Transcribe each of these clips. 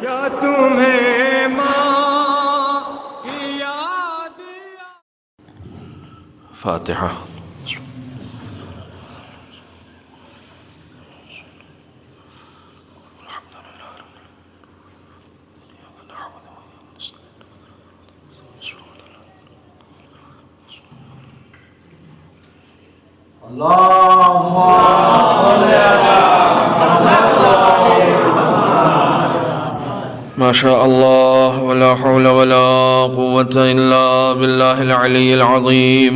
کیا تمہیں ماں کی یاد فاتحہ۔ ما شاء الله ولا حول ولا قوة إلا بالله العلي العظيم.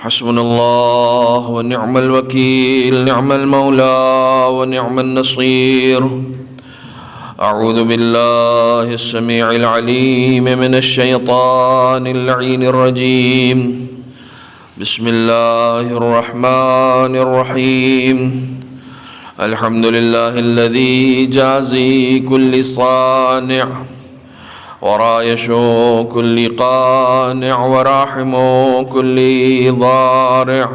حسبنا الله ونعم الوكيل، نعم المولى ونعم النصير. أعوذ بالله السميع العليم من الشيطان اللعين الرجيم. بسم الله الرحمن الرحيم. الحمد لله الذي جازي كل صانع ورايش كل قانع وراحم كل ضارع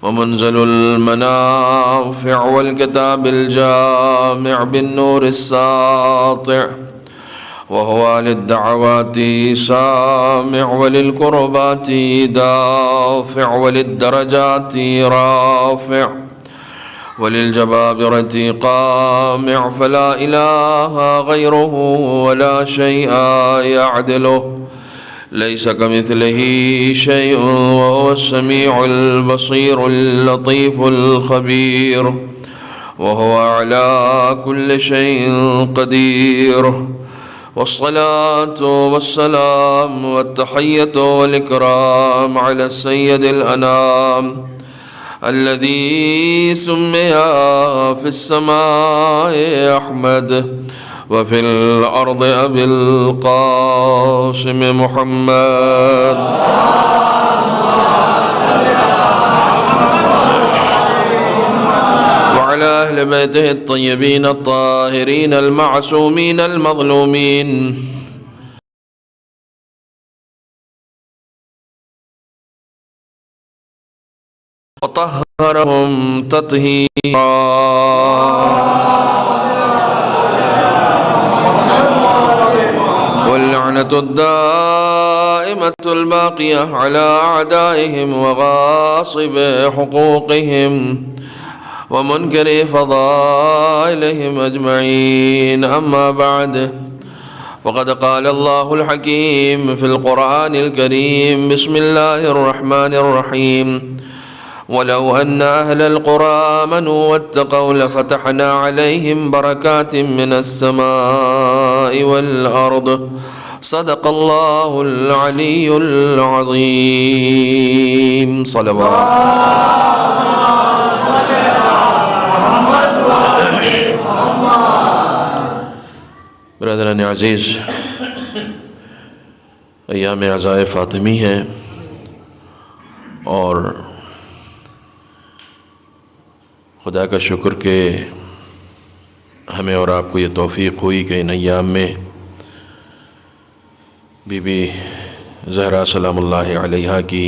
ومنزل المنافع والكتاب الجامع بالنور الساطع، وهو للدعوات سامع وللكربات دافع وللدرجات رافع وللجبابرة قامع، فلا إله غيره ولا شيء يعدله، ليس كمثله شيء وهو السميع البصير اللطيف الخبير، وهو على كل شيء قدير. والصلاة والسلام والتحية والإكرام على السيد الأنام الذي سمي في السماء أحمد وفي الأرض أبي القاسم محمد. وعلى أهل بيته الطيبين الطاهرين المعصومين المظلومين. وطهرهم تطهيرا. واللعنة الدائمة الباقية على أعدائهم وغاصب حقوقهم ومنكر فضائلهم أجمعين. أما بعد، فقد قال الله الحكيم في القرآن الكريم: بسم الله الرحمن الرحيم. ولو أن أهل القرى آمنوا واتقوا لفتحنا عليهم بركات من السماء والأرض. صدق الله العلي العظيم. صلوات. برادران عزیز، ایام عزائے فاطمی ہیں اور خدا کا شکر کہ ہمیں اور آپ کو یہ توفیق ہوئی کہ ان ایام میں بی بی زہرا سلام اللہ علیہا کی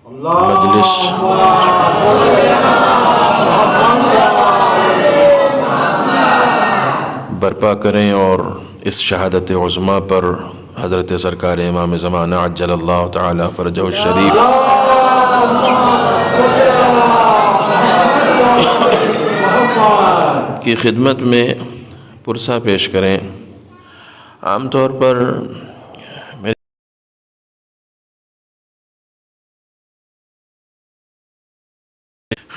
مجلس برپا کریں اور اس شہادت عظمیٰ پر حضرت سرکار امام زمانہ عجل اللہ تعالی فرجہ الشریف کی خدمت میں پرسہ پیش کریں. عام طور پر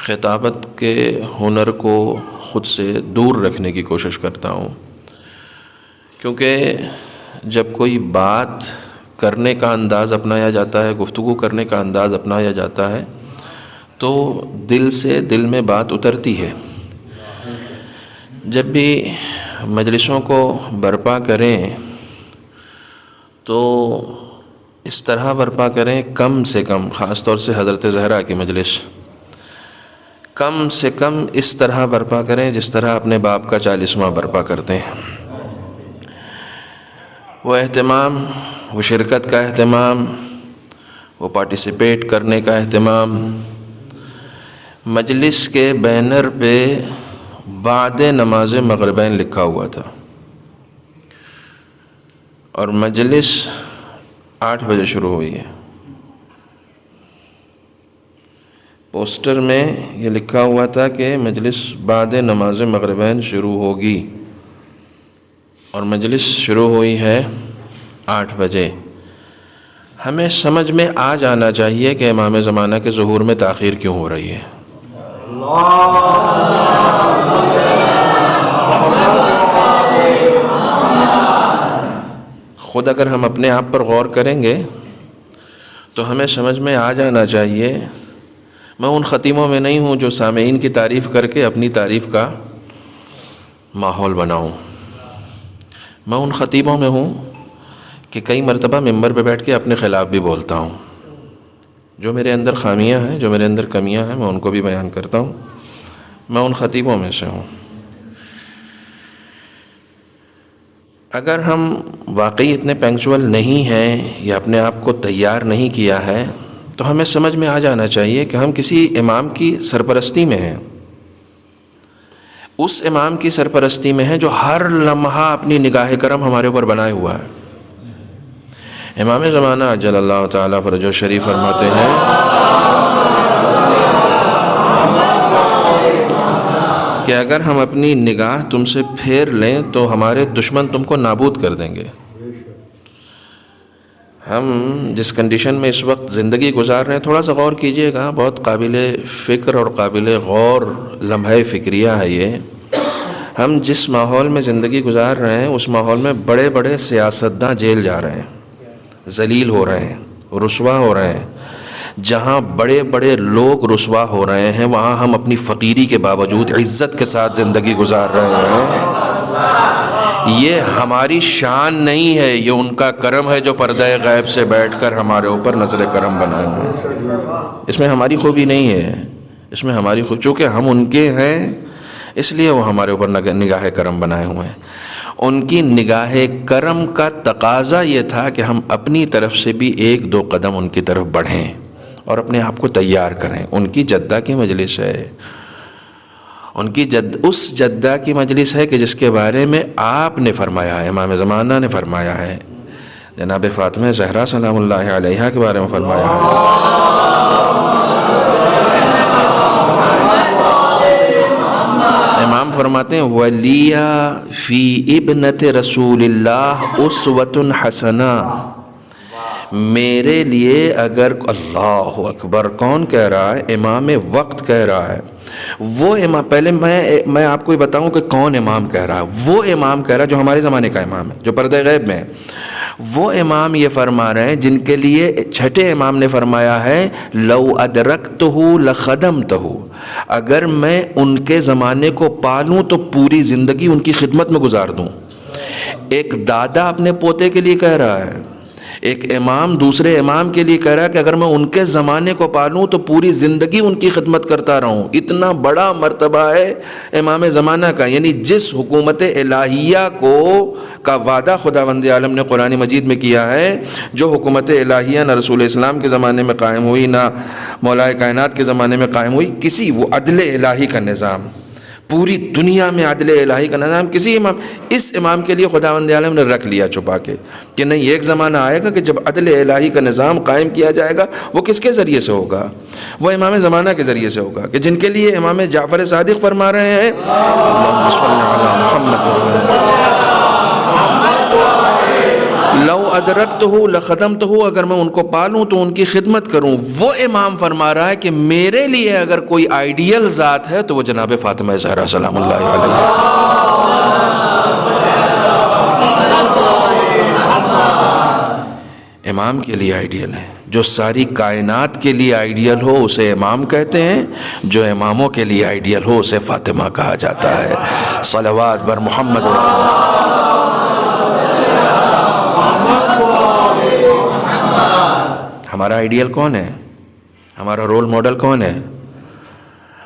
خطابت کے ہنر کو خود سے دور رکھنے کی کوشش کرتا ہوں، کیونکہ جب کوئی بات کرنے کا انداز اپنایا جاتا ہے، گفتگو کرنے کا انداز اپنایا جاتا ہے، تو دل سے دل میں بات اترتی ہے. جب بھی مجلسوں کو برپا کریں تو اس طرح برپا کریں، کم سے کم، خاص طور سے حضرت زہرا کی مجلس، کم سے کم اس طرح برپا کریں جس طرح اپنے باپ کا 40واں برپا کرتے ہیں. وہ اہتمام، وہ شرکت کا اہتمام، وہ پارٹیسپیٹ کرنے کا اہتمام، مجلس کے بینر پہ بعد نماز مغربین لکھا ہوا تھا اور مجلس 8 بجے شروع ہوئی ہے. پوسٹر میں یہ لکھا ہوا تھا کہ مجلس بعد نماز مغربین شروع ہوگی اور مجلس شروع ہوئی ہے 8 بجے. ہمیں سمجھ میں آ جانا چاہیے کہ امام زمانہ کے ظہور میں تاخیر کیوں ہو رہی ہے. خود اگر ہم اپنے آپ پر غور کریں گے تو ہمیں سمجھ میں آ جانا چاہیے. میں ان خطیبوں میں نہیں ہوں جو سامعین کی تعریف کر کے اپنی تعریف کا ماحول بناؤں. میں ان خطیبوں میں ہوں کہ کئی مرتبہ ممبر پہ بیٹھ کے اپنے خلاف بھی بولتا ہوں. جو میرے اندر خامیاں ہیں، جو میرے اندر کمیاں ہیں، میں ان کو بھی بیان کرتا ہوں. میں ان خطیبوں میں سے ہوں. اگر ہم واقعی اتنے پنکچول نہیں ہیں یا اپنے آپ کو تیار نہیں کیا ہے تو ہمیں سمجھ میں آ جانا چاہیے کہ ہم کسی امام کی سرپرستی میں ہیں. اس امام کی سرپرستی میں ہیں جو ہر لمحہ اپنی نگاہ کرم ہمارے اوپر بنائے ہوا ہے. امام زمانہ عجل اللہ تعالیٰ فرجہ شریف فرماتے ہیں کہ اگر ہم اپنی نگاہ تم سے پھیر لیں تو ہمارے دشمن تم کو نابود کر دیں گے. ہم جس کنڈیشن میں اس وقت زندگی گزار رہے ہیں، تھوڑا سا غور کیجئے گا. بہت قابل فکر اور قابل غور لمحہ فکریہ ہے یہ. ہم جس ماحول میں زندگی گزار رہے ہیں اس ماحول میں بڑے بڑے سیاستداں جیل جا رہے ہیں، ذلیل ہو رہے ہیں، رسوا ہو رہے ہیں. جہاں بڑے بڑے لوگ رسوا ہو رہے ہیں وہاں ہم اپنی فقیری کے باوجود عزت کے ساتھ زندگی گزار رہے ہیں. یہ ہماری شان نہیں ہے، یہ ان کا کرم ہے جو پردہ غیب سے بیٹھ کر ہمارے اوپر نظر کرم بنائے ہوئے. اس میں ہماری خوبی نہیں ہے، اس میں ہماری خوبی، چونکہ ہم ان کے ہیں اس لیے وہ ہمارے اوپر نگاہ کرم بنائے ہوئے ہیں. ان کی نگاہ کرم کا تقاضا یہ تھا کہ ہم اپنی طرف سے بھی 1-2 قدم ان کی طرف بڑھیں اور اپنے آپ کو تیار کریں. ان کی جدہ کی مجلس ہے، ان کی اس جدہ کی مجلس ہے کہ جس کے بارے میں آپ نے فرمایا ہے، امام زمانہ نے فرمایا ہے، جناب فاطمہ زہرا سلام اللہ علیہا کے بارے میں فرمایا ہے. امام فرماتے ہیں وَلِيَ فِي ابْنَةِ رسول اللہ اسوۃ حسنہ. میرے لیے اگر اللہ اکبر، کون کہہ رہا ہے؟ امام وقت کہہ رہا ہے. وہ امام، پہلے میں آپ کو یہ بتاؤں کہ کون امام کہہ رہا ہے. وہ امام کہہ رہا ہے جو ہمارے زمانے کا امام ہے، جو پردہ غیب میں ہے. وہ امام یہ فرما رہے ہیں جن کے لیے چھٹے امام نے فرمایا ہے لو ادرکتہ لخدمتہ. اگر میں ان کے زمانے کو پالوں تو پوری زندگی ان کی خدمت میں گزار دوں. ایک دادا اپنے پوتے کے لیے کہہ رہا ہے، ایک امام دوسرے امام کے لیے کہہ رہا ہے کہ اگر میں ان کے زمانے کو پالوں تو پوری زندگی ان کی خدمت کرتا رہوں. اتنا بڑا مرتبہ ہے امام زمانہ کا. یعنی جس حکومت الہیہ کا وعدہ خداوند عالم نے قرآن مجید میں کیا ہے، جو حکومت الہیہ نہ رسول اسلام کے زمانے میں قائم ہوئی نہ مولا کائنات کے زمانے میں قائم ہوئی، کسی وہ عدل الہی کا نظام، پوری دنیا میں عدل الہی کا نظام کسی امام، اس امام کے لیے خداوند عالم نے رکھ لیا چھپا کے کہ نہیں، ایک زمانہ آئے گا کہ جب عدل الہی کا نظام قائم کیا جائے گا. وہ کس کے ذریعے سے ہوگا؟ وہ امام زمانہ کے ذریعے سے ہوگا، کہ جن کے لیے امام جعفر صادق فرما رہے ہیں اللہم صل علی محمد لو ادرکتہ لخدمتہ. اگر میں ان کو پالوں تو ان کی خدمت کروں. وہ امام فرما رہا ہے کہ میرے لیے اگر کوئی آئیڈیل ذات ہے تو وہ جناب فاطمہ زہرا سلام اللہ علیہ. امام کے لیے آئیڈیل ہے. جو ساری کائنات کے لیے آئیڈیل ہو اسے امام کہتے ہیں، جو اماموں کے لیے آئیڈیل ہو اسے فاطمہ کہا جاتا ہے. صلوات بر محمد. ہمارا آئیڈیل کون ہے؟ ہمارا رول ماڈل کون ہے؟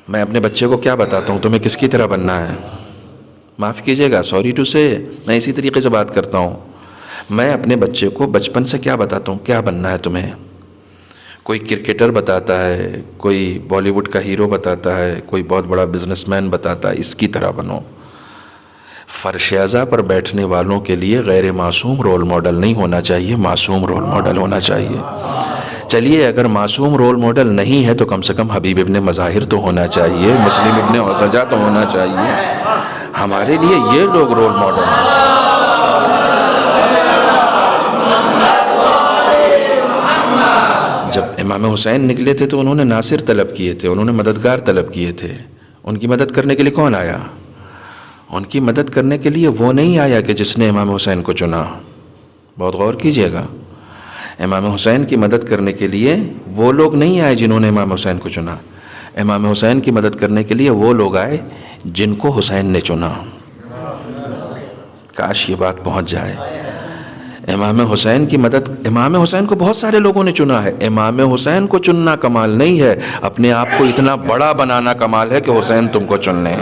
میں اپنے بچے کو کیا بتاتا ہوں تمہیں کس کی طرح بننا ہے؟ معاف کیجیے گا، سوری ٹو سے، میں اسی طریقے سے بات کرتا ہوں. میں اپنے بچے کو بچپن سے کیا بتاتا ہوں؟ کیا بننا ہے تمہیں؟ کوئی کرکٹر بتاتا ہے، کوئی بالی ووڈ کا ہیرو بتاتا ہے، کوئی بہت بڑا بزنس مین بتاتا ہے اس کی طرح بنو۔ فرش اعضا پر بیٹھنے والوں کے لیے غیر معصوم رول ماڈل نہیں ہونا چاہیے، معصوم رول ماڈل ہونا چاہیے۔ چلیے اگر معصوم رول ماڈل نہیں ہے تو کم سے کم حبیب ابن مظاہر تو ہونا چاہیے، مسلم ابن اوسجہ تو ہونا چاہیے۔ ہمارے لیے یہ لوگ رول ماڈل ہیں۔ جب امام حسین نکلے تھے تو انہوں نے ناصر طلب کیے تھے، انہوں نے مددگار طلب کیے تھے۔ ان کی مدد کرنے کے لیے کون آیا؟ ان کی مدد کرنے کے لیے وہ نہیں آیا کہ جس نے امام حسین کو چنا۔ بہت غور کیجئے گا، امام حسین کی مدد کرنے کے لیے وہ لوگ نہیں آئے جنہوں نے امام حسین کو چنا، امام حسین کی مدد کرنے کے لیے وہ لوگ آئے جن کو حسین نے چنا۔ کاش یہ بات پہنچ جائے۔ امام حسین کی مدد، امام حسین کو بہت سارے لوگوں نے چنا ہے، امام حسین کو چننا کمال نہیں ہے، اپنے آپ کو اتنا بڑا بنانا کمال ہے کہ حسین تم کو چن لیں۔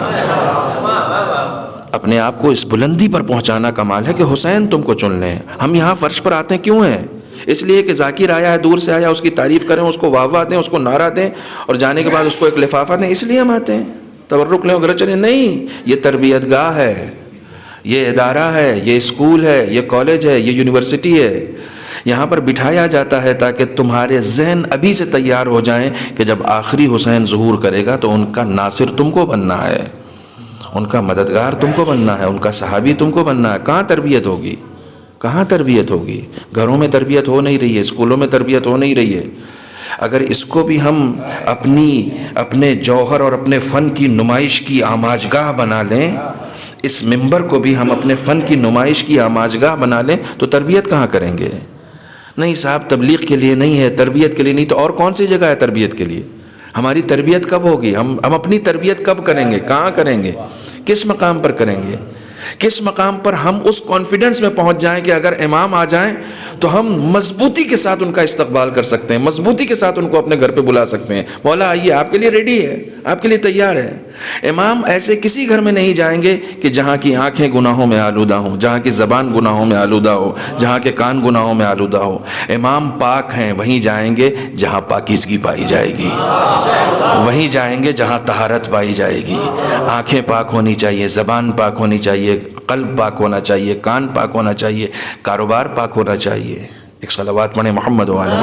اپنے آپ کو اس بلندی پر پہنچانا کمال ہے کہ حسین تم کو چن لیں۔ ہم یہاں فرش پر آتے کیوں ہیں؟ اس لیے کہ ذاکر آیا ہے، دور سے آیا، اس کی تعریف کریں، اس کو واہ واہ دیں، اس کو نعرہ دیں، اور جانے کے بعد اس کو ایک لفافہ دیں، اس لیے ہم آتے ہیں۔ تبرک لیں وغیرہ چلیں، نہیں، یہ تربیت گاہ ہے، یہ ادارہ ہے، یہ اسکول ہے، یہ کالج ہے، یہ یونیورسٹی ہے۔ یہاں پر بٹھایا جاتا ہے تاکہ تمہارے ذہن ابھی سے تیار ہو جائیں کہ جب آخری حسین ظہور کرے گا تو ان کا ناصر تم کو بننا ہے، ان کا مددگار تم کو بننا ہے، ان کا صحابی تم کو بننا ہے۔ کہاں تربیت ہوگی؟ کہاں تربیت ہوگی؟ گھروں میں تربیت ہو نہیں رہی ہے، اسکولوں میں تربیت ہو نہیں رہی ہے۔ اگر اس کو بھی ہم اپنے جوہر اور اپنے فن کی نمائش کی آماجگاہ بنا لیں، اس منبر کو بھی ہم اپنے فن کی نمائش کی آماجگاہ بنا لیں تو تربیت کہاں کریں گے؟ نہیں صاحب، تبلیغ کے لیے نہیں ہے، تربیت کے لیے نہیں، تو اور کون سی جگہ ہے تربیت کے لیے؟ ہماری تربیت کب ہوگی؟ ہم اپنی تربیت کب کریں گے؟ کہاں کریں گے؟ کس مقام پر کریں گے؟ کس مقام پر ہم اس کانفیڈنس میں پہنچ جائیں کہ اگر امام آ جائیں تو ہم مضبوطی کے ساتھ ان کا استقبال کر سکتے ہیں، مضبوطی کے ساتھ ان کو اپنے گھر پہ بلا سکتے ہیں، مولا آئیے، آپ کے لیے ریڈی ہے، آپ کے لیے تیار ہے۔ امام ایسے کسی گھر میں نہیں جائیں گے کہ جہاں کی آنکھیں گناہوں میں آلودہ ہوں، جہاں کی زبان گناہوں میں آلودہ ہو، جہاں کے کان گناہوں میں آلودہ ہو۔ امام پاک ہیں، وہیں جائیں گے جہاں پاکیزگی پائی جائے گی، وہیں جائیں گے جہاں طہارت پائی جائے گی۔ آنکھیں پاک ہونی چاہیے، زبان پاک ہونی چاہیے، قلب پاک ہونا چاہیے، کان پاک ہونا چاہیے، کاروبار پاک ہونا چاہیے۔ ایک صلوات پڑھیں محمد وعلی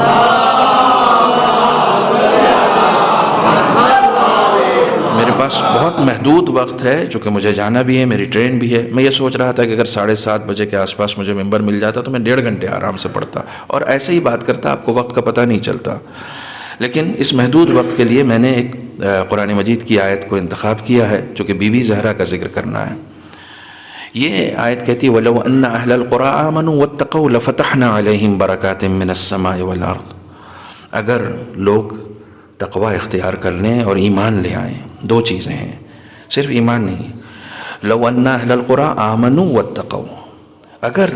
میرے پاس بہت محدود وقت ہے چونکہ مجھے جانا بھی ہے، میری ٹرین بھی ہے۔ میں یہ سوچ رہا تھا کہ اگر 7:30 بجے کے آس پاس مجھے ممبر مل جاتا تو میں 1.5 گھنٹے آرام سے پڑھتا اور ایسے ہی بات کرتا، آپ کو وقت کا پتہ نہیں چلتا۔ لیکن اس محدود وقت کے لیے میں نے ایک قرآن مجید کی آیت کو انتخاب کیا ہے جو کہ بی بی زہرا کا ذکر کرنا ہے۔ یہ آیت کہتی ہے وَلَوْ أَنَّ أَهْلَ الْقُرَىٰ آمَنُوا وَاتَّقَوْا لَفَتَحْنَا عَلَيْهِمْ بَرَكَاتٍ مِّنَ السَّمَاءِ وَالْأَرْضِ۔ اگر لوگ تقوی اختیار کر لیں اور ایمان لے آئیں، دو چیزیں ہیں، صرف ایمان نہیں۔ لَوْ أَنَّ أَهْلَ الْقُرَىٰ آمَنُوا وَاتَّقَوْا، اگر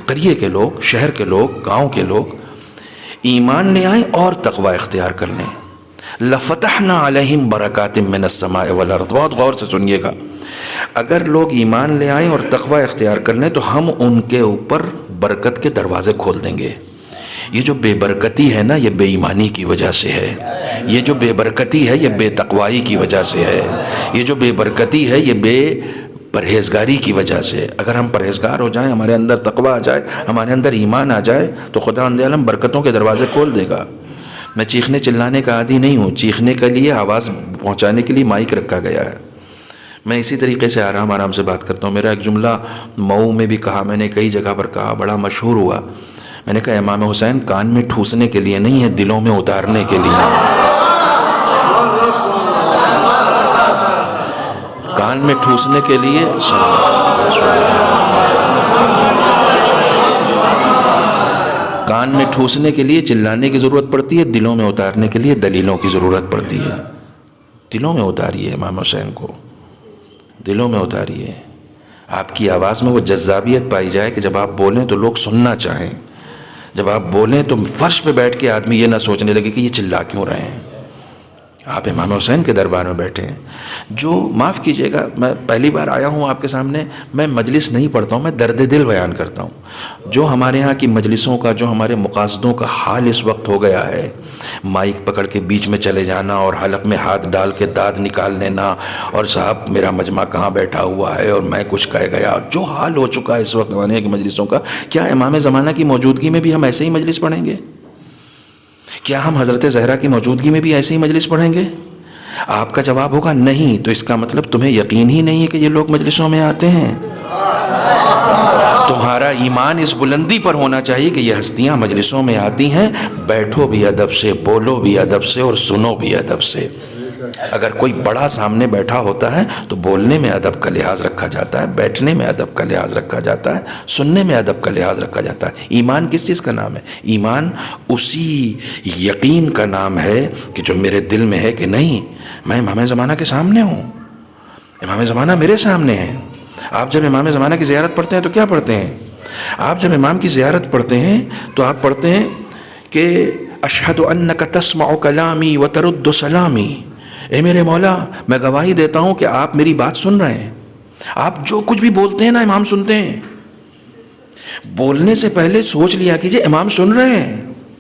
قریے کے لوگ، شہر کے لوگ، گاؤں کے لوگ ایمان لے آئیں اور تقوی اختیار کر لیں، لَفَتَحْنَا عَلَيْهِمْ بَرَكَاتٍ مِّنَ السَّمَاءِ وَالْأَرْضِ۔ بہت غور سے سنیے گا، اگر لوگ ایمان لے آئیں اور تقوی اختیار کر لیں تو ہم ان کے اوپر برکت کے دروازے کھول دیں گے۔ یہ جو بے برکتی ہے نا، یہ بے ایمانی کی وجہ سے ہے، یہ جو بے برکتی ہے یہ بے تقوائی کی وجہ سے ہے، یہ جو بے برکتی ہے یہ بے پرہیزگاری کی وجہ سے۔ اگر ہم پرہیزگار ہو جائیں، ہمارے اندر تقوی آ جائے، ہمارے اندر ایمان آ جائے تو خدا عالم برکتوں کے دروازے کھول دے گا۔ میں چیخنے چلانے کا عادی نہیں ہوں، چیخنے کے لیے، آواز پہنچانے کے لیے مائک رکھا گیا ہے۔ میں اسی طریقے سے آرام سے بات کرتا ہوں۔ میرا ایک جملہ مئو میں بھی کہا، میں نے کئی جگہ پر کہا، بڑا مشہور ہوا۔ میں نے کہا امام حسین کان میں ٹھوسنے کے لیے نہیں ہے، دلوں میں اتارنے کے لیے۔ کان میں ٹھوسنے کے لیے، کان میں ٹھوسنے کے لیے چلانے کی ضرورت پڑتی ہے، دلوں میں اتارنے کے لیے دلیلوں کی ضرورت پڑتی ہے۔ دلوں میں اتاریے امام حسین کو، دلوں میں اتاریے۔ آپ کی آواز میں وہ جذابیت پائی جائے کہ جب آپ بولیں تو لوگ سننا چاہیں، جب آپ بولیں تو فرش پہ بیٹھ کے آدمی یہ نہ سوچنے لگے کہ یہ چلا کیوں رہے ہیں۔ آپ امام حسین کے دربار میں بیٹھے ہیں. جو معاف کیجیے گا، میں پہلی بار آیا ہوں آپ کے سامنے، میں مجلس نہیں پڑھتا ہوں، میں درد دل بیان کرتا ہوں. جو ہمارے ہاں کی مجلسوں کا، جو ہمارے مقاصدوں کا حال اس وقت ہو گیا ہے، مائک پکڑ کے بیچ میں چلے جانا اور حلق میں ہاتھ ڈال کے داد نکال لینا، اور صاحب میرا مجمع کہاں بیٹھا ہوا ہے اور میں کچھ کہہ گیا، جو حال ہو چکا ہے اس وقت ہمارے کی مجلسوں کا، کیا امام زمانہ کی موجودگی میں بھی ہم ایسے ہی مجلس پڑھیں گے؟ کیا ہم حضرت زہرا کی موجودگی میں بھی ایسے ہی مجلس پڑھیں گے؟ آپ کا جواب ہوگا نہیں. تو اس کا مطلب تمہیں یقین ہی نہیں ہے کہ یہ لوگ مجلسوں میں آتے ہیں. تمہارا ایمان اس بلندی پر ہونا چاہیے کہ یہ ہستیاں مجلسوں میں آتی ہیں. بیٹھو بھی ادب سے، بولو بھی ادب سے، اور سنو بھی ادب سے. اگر کوئی بڑا سامنے بیٹھا ہوتا ہے تو بولنے میں ادب کا لحاظ رکھا جاتا ہے، بیٹھنے میں ادب کا لحاظ رکھا جاتا ہے، سننے میں ادب کا لحاظ رکھا جاتا ہے. ایمان کس چیز کا نام ہے؟ ایمان اسی یقین کا نام ہے کہ جو میرے دل میں ہے کہ نہیں، میں امام زمانہ کے سامنے ہوں، امام زمانہ میرے سامنے ہے. آپ جب امام زمانہ کی زیارت پڑھتے ہیں تو کیا پڑھتے ہیں؟ آپ جب امام کی زیارت پڑھتے ہیں تو آپ پڑھتے ہیں کہ اشہد انک تسمع کلامی وترد سلامی. اے میرے مولا، میں گواہی دیتا ہوں کہ آپ میری بات سن رہے ہیں. آپ جو کچھ بھی بولتے ہیں نا امام سنتے ہیں. بولنے سے پہلے سوچ لیا کیجئے امام سن رہے ہیں،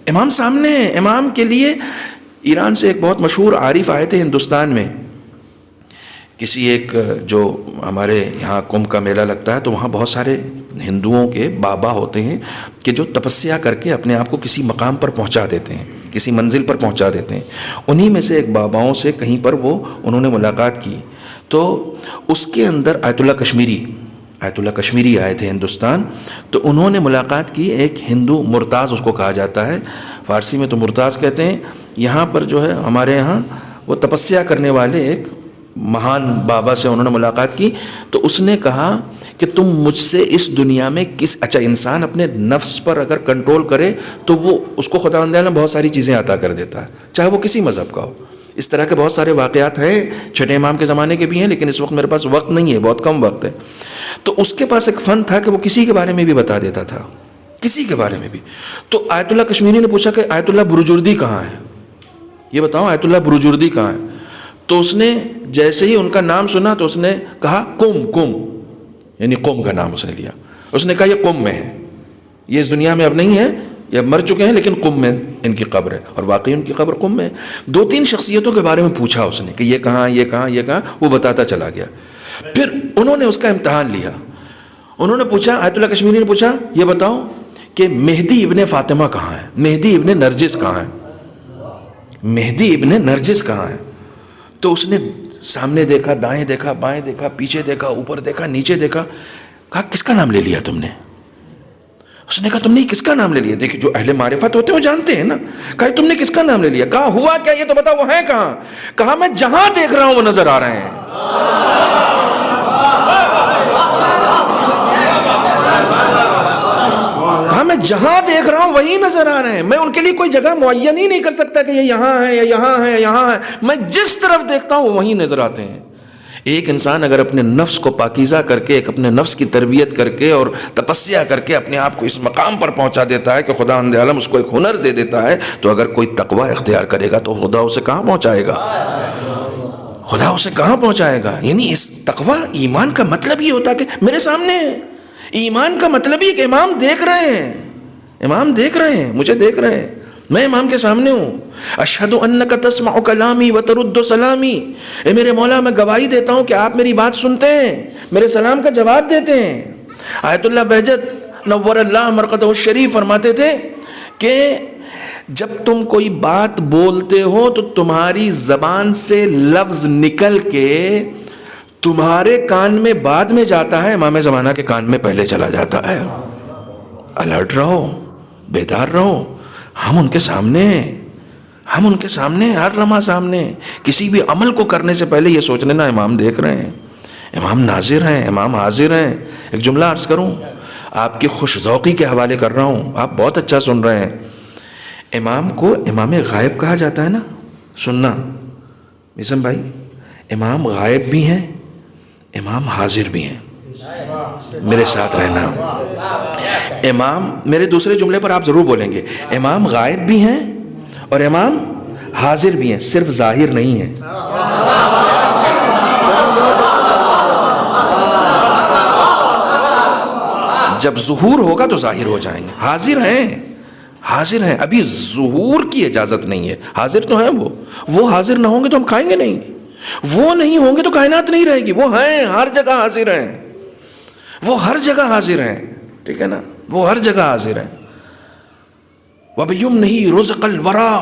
امام سامنے ہیں. امام کے لیے ایران سے ایک بہت مشہور عارف آئے تھے ہندوستان میں. کسی ایک جو ہمارے یہاں کمبھ کا میلہ لگتا ہے تو وہاں بہت سارے ہندوؤں کے بابا ہوتے ہیں کہ جو تپسیا کر کے اپنے آپ کو کسی مقام پر پہنچا دیتے ہیں، کسی منزل پر پہنچا دیتے ہیں. انہی میں سے ایک باباؤں سے کہیں پر انہوں نے ملاقات کی تو اس کے اندر آیت اللہ کشمیری آئے تھے ہندوستان. تو انہوں نے ملاقات کی ایک ہندو مرتاز اس کو کہا جاتا ہے، فارسی میں تو مرتاز کہتے ہیں. یہاں پر جو ہے ہمارے یہاں وہ تپسیا کرنے والے ایک مہان بابا سے انہوں نے ملاقات کی. تو اس نے کہا کہ تم مجھ سے اس دنیا میں اچھا انسان اپنے نفس پر اگر کنٹرول کرے تو وہ اس کو خداوند تعالیٰ بہت ساری چیزیں عطا کر دیتا ہے، چاہے وہ کسی مذہب کا ہو. اس طرح کے بہت سارے واقعات ہیں، چھٹے امام کے زمانے کے بھی ہیں، لیکن اس وقت میرے پاس وقت نہیں ہے، بہت کم وقت ہے. تو اس کے پاس ایک فن تھا کہ وہ کسی کے بارے میں بھی بتا دیتا تھا، کسی کے بارے میں بھی. تو آیت اللہ کشمیری نے پوچھا کہ آیت اللہ بروجردی کہاں ہے، یہ بتاؤ آیت اللہ بروجردی کہاں ہے. تو اس نے جیسے ہی ان کا نام سنا تو اس نے کہا قم، یعنی قم کا نام اس نے لیا. اس نے کہا یہ قم میں ہے، یہ اس دنیا میں اب نہیں ہے، یہ اب مر چکے ہیں، لیکن قم میں ان کی قبر ہے. اور واقعی ان کی قبر قم میں ہے. 2-3 شخصیتوں کے بارے میں پوچھا اس نے کہ یہ کہاں، یہ کہاں، یہ کہاں، وہ بتاتا چلا گیا. پھر انہوں نے اس کا امتحان لیا. انہوں نے پوچھا، آیت اللہ کشمیری نے پوچھا یہ بتاؤ کہ مہدی ابن فاطمہ کہاں ہے، مہدی ابن نرجس کہاں ہے، مہدی ابن نرجس کہاں ہے. تو اس نے سامنے دیکھا، دائیں دیکھا، بائیں دیکھا، پیچھے دیکھا، اوپر دیکھا، نیچے دیکا. کہا کس کا نام لے لیا تم نے؟ اس نے کہا تم نے کس کا نام لے لیا؟ دیکھیں جو اہل معرفت ہوتے ہیں وہ جانتے ہیں نا. کہا تم نے کس کا نام لے لیا؟ کہا ہوا کیا یہ تو بتا، وہ ہے کہاں؟ کہا میں جہاں دیکھ رہا ہوں وہ نظر آ رہے ہیں. کہا میں جہاں دیکھ رہا ہوں وہی نظر آ رہے ہیں. میں ان کے لیے کوئی جگہ معین ہی نہیں کر سکتا کہ یہ یہاں ہے یا یہاں ہے یا یہاں ہے. میں جس طرف دیکھتا ہوں وہیں نظر آتے ہیں. ایک انسان اگر اپنے نفس کو پاکیزہ کر کے، ایک اپنے نفس کی تربیت کر کے اور تپسیا کر کے اپنے آپ کو اس مقام پر پہنچا دیتا ہے کہ خداوند عالم اس کو ایک ہنر دے دیتا ہے، تو اگر کوئی تقوی اختیار کرے گا تو خدا اسے کہاں پہنچائے گا؟ خدا اسے کہاں پہنچائے گا؟ یعنی اس تقوی ایمان کا مطلب یہ ہوتا ہے کہ میرے سامنے ہے. ایمان کا مطلب ہی کہ امام دیکھ رہے ہیں، امام دیکھ رہے ہیں، مجھے دیکھ رہے ہیں، میں امام کے سامنے ہوں. اشہد انک تسمع کلامی وترد سلامی. اے میرے مولا میں گواہی دیتا ہوں کہ آپ میری بات سنتے ہیں، میرے سلام کا جواب دیتے ہیں. آیت اللہ بہجت نور اللہ مرقدہ الشریف فرماتے تھے کہ جب تم کوئی بات بولتے ہو تو تمہاری زبان سے لفظ نکل کے تمہارے کان میں بعد میں جاتا ہے، امام زمانہ کے کان میں پہلے چلا جاتا ہے. الرٹ رہو، بیدار رہو. ہم ان کے سامنے ہیں، ہم ان کے سامنے ہیں، ہر لمحہ سامنے ہیں. کسی بھی عمل کو کرنے سے پہلے یہ سوچ لینا امام دیکھ رہے ہیں، امام ناظر ہیں، امام حاضر ہیں. ایک جملہ عرض کروں، آپ کی خوش ذوقی کے حوالے کر رہا ہوں، آپ بہت اچھا سن رہے ہیں. امام کو امام غائب کہا جاتا ہے نا. سننا میسم بھائی، امام غائب بھی ہیں، امام حاضر بھی ہیں. میرے ساتھ رہنا. امام، میرے دوسرے جملے پر آپ ضرور بولیں گے، امام غائب بھی ہیں اور امام حاضر بھی ہیں، صرف ظاہر نہیں ہیں. جب ظہور ہوگا تو ظاہر ہو جائیں گے. حاضر ہیں، حاضر ہیں، ابھی ظہور کی اجازت نہیں ہے. حاضر تو ہیں وہ حاضر نہ ہوں گے تو ہم کھائیں گے نہیں. وہ نہیں ہوں گے تو کائنات نہیں رہے گی. وہ ہیں، ہر جگہ حاضر ہیں، وہ ہر جگہ حاضر ہیں. ٹھیک ہے نا، وہ ہر جگہ حاضر ہیں. وَبِيُمْنِهِ رُزْقَ الْوَرَىٰ،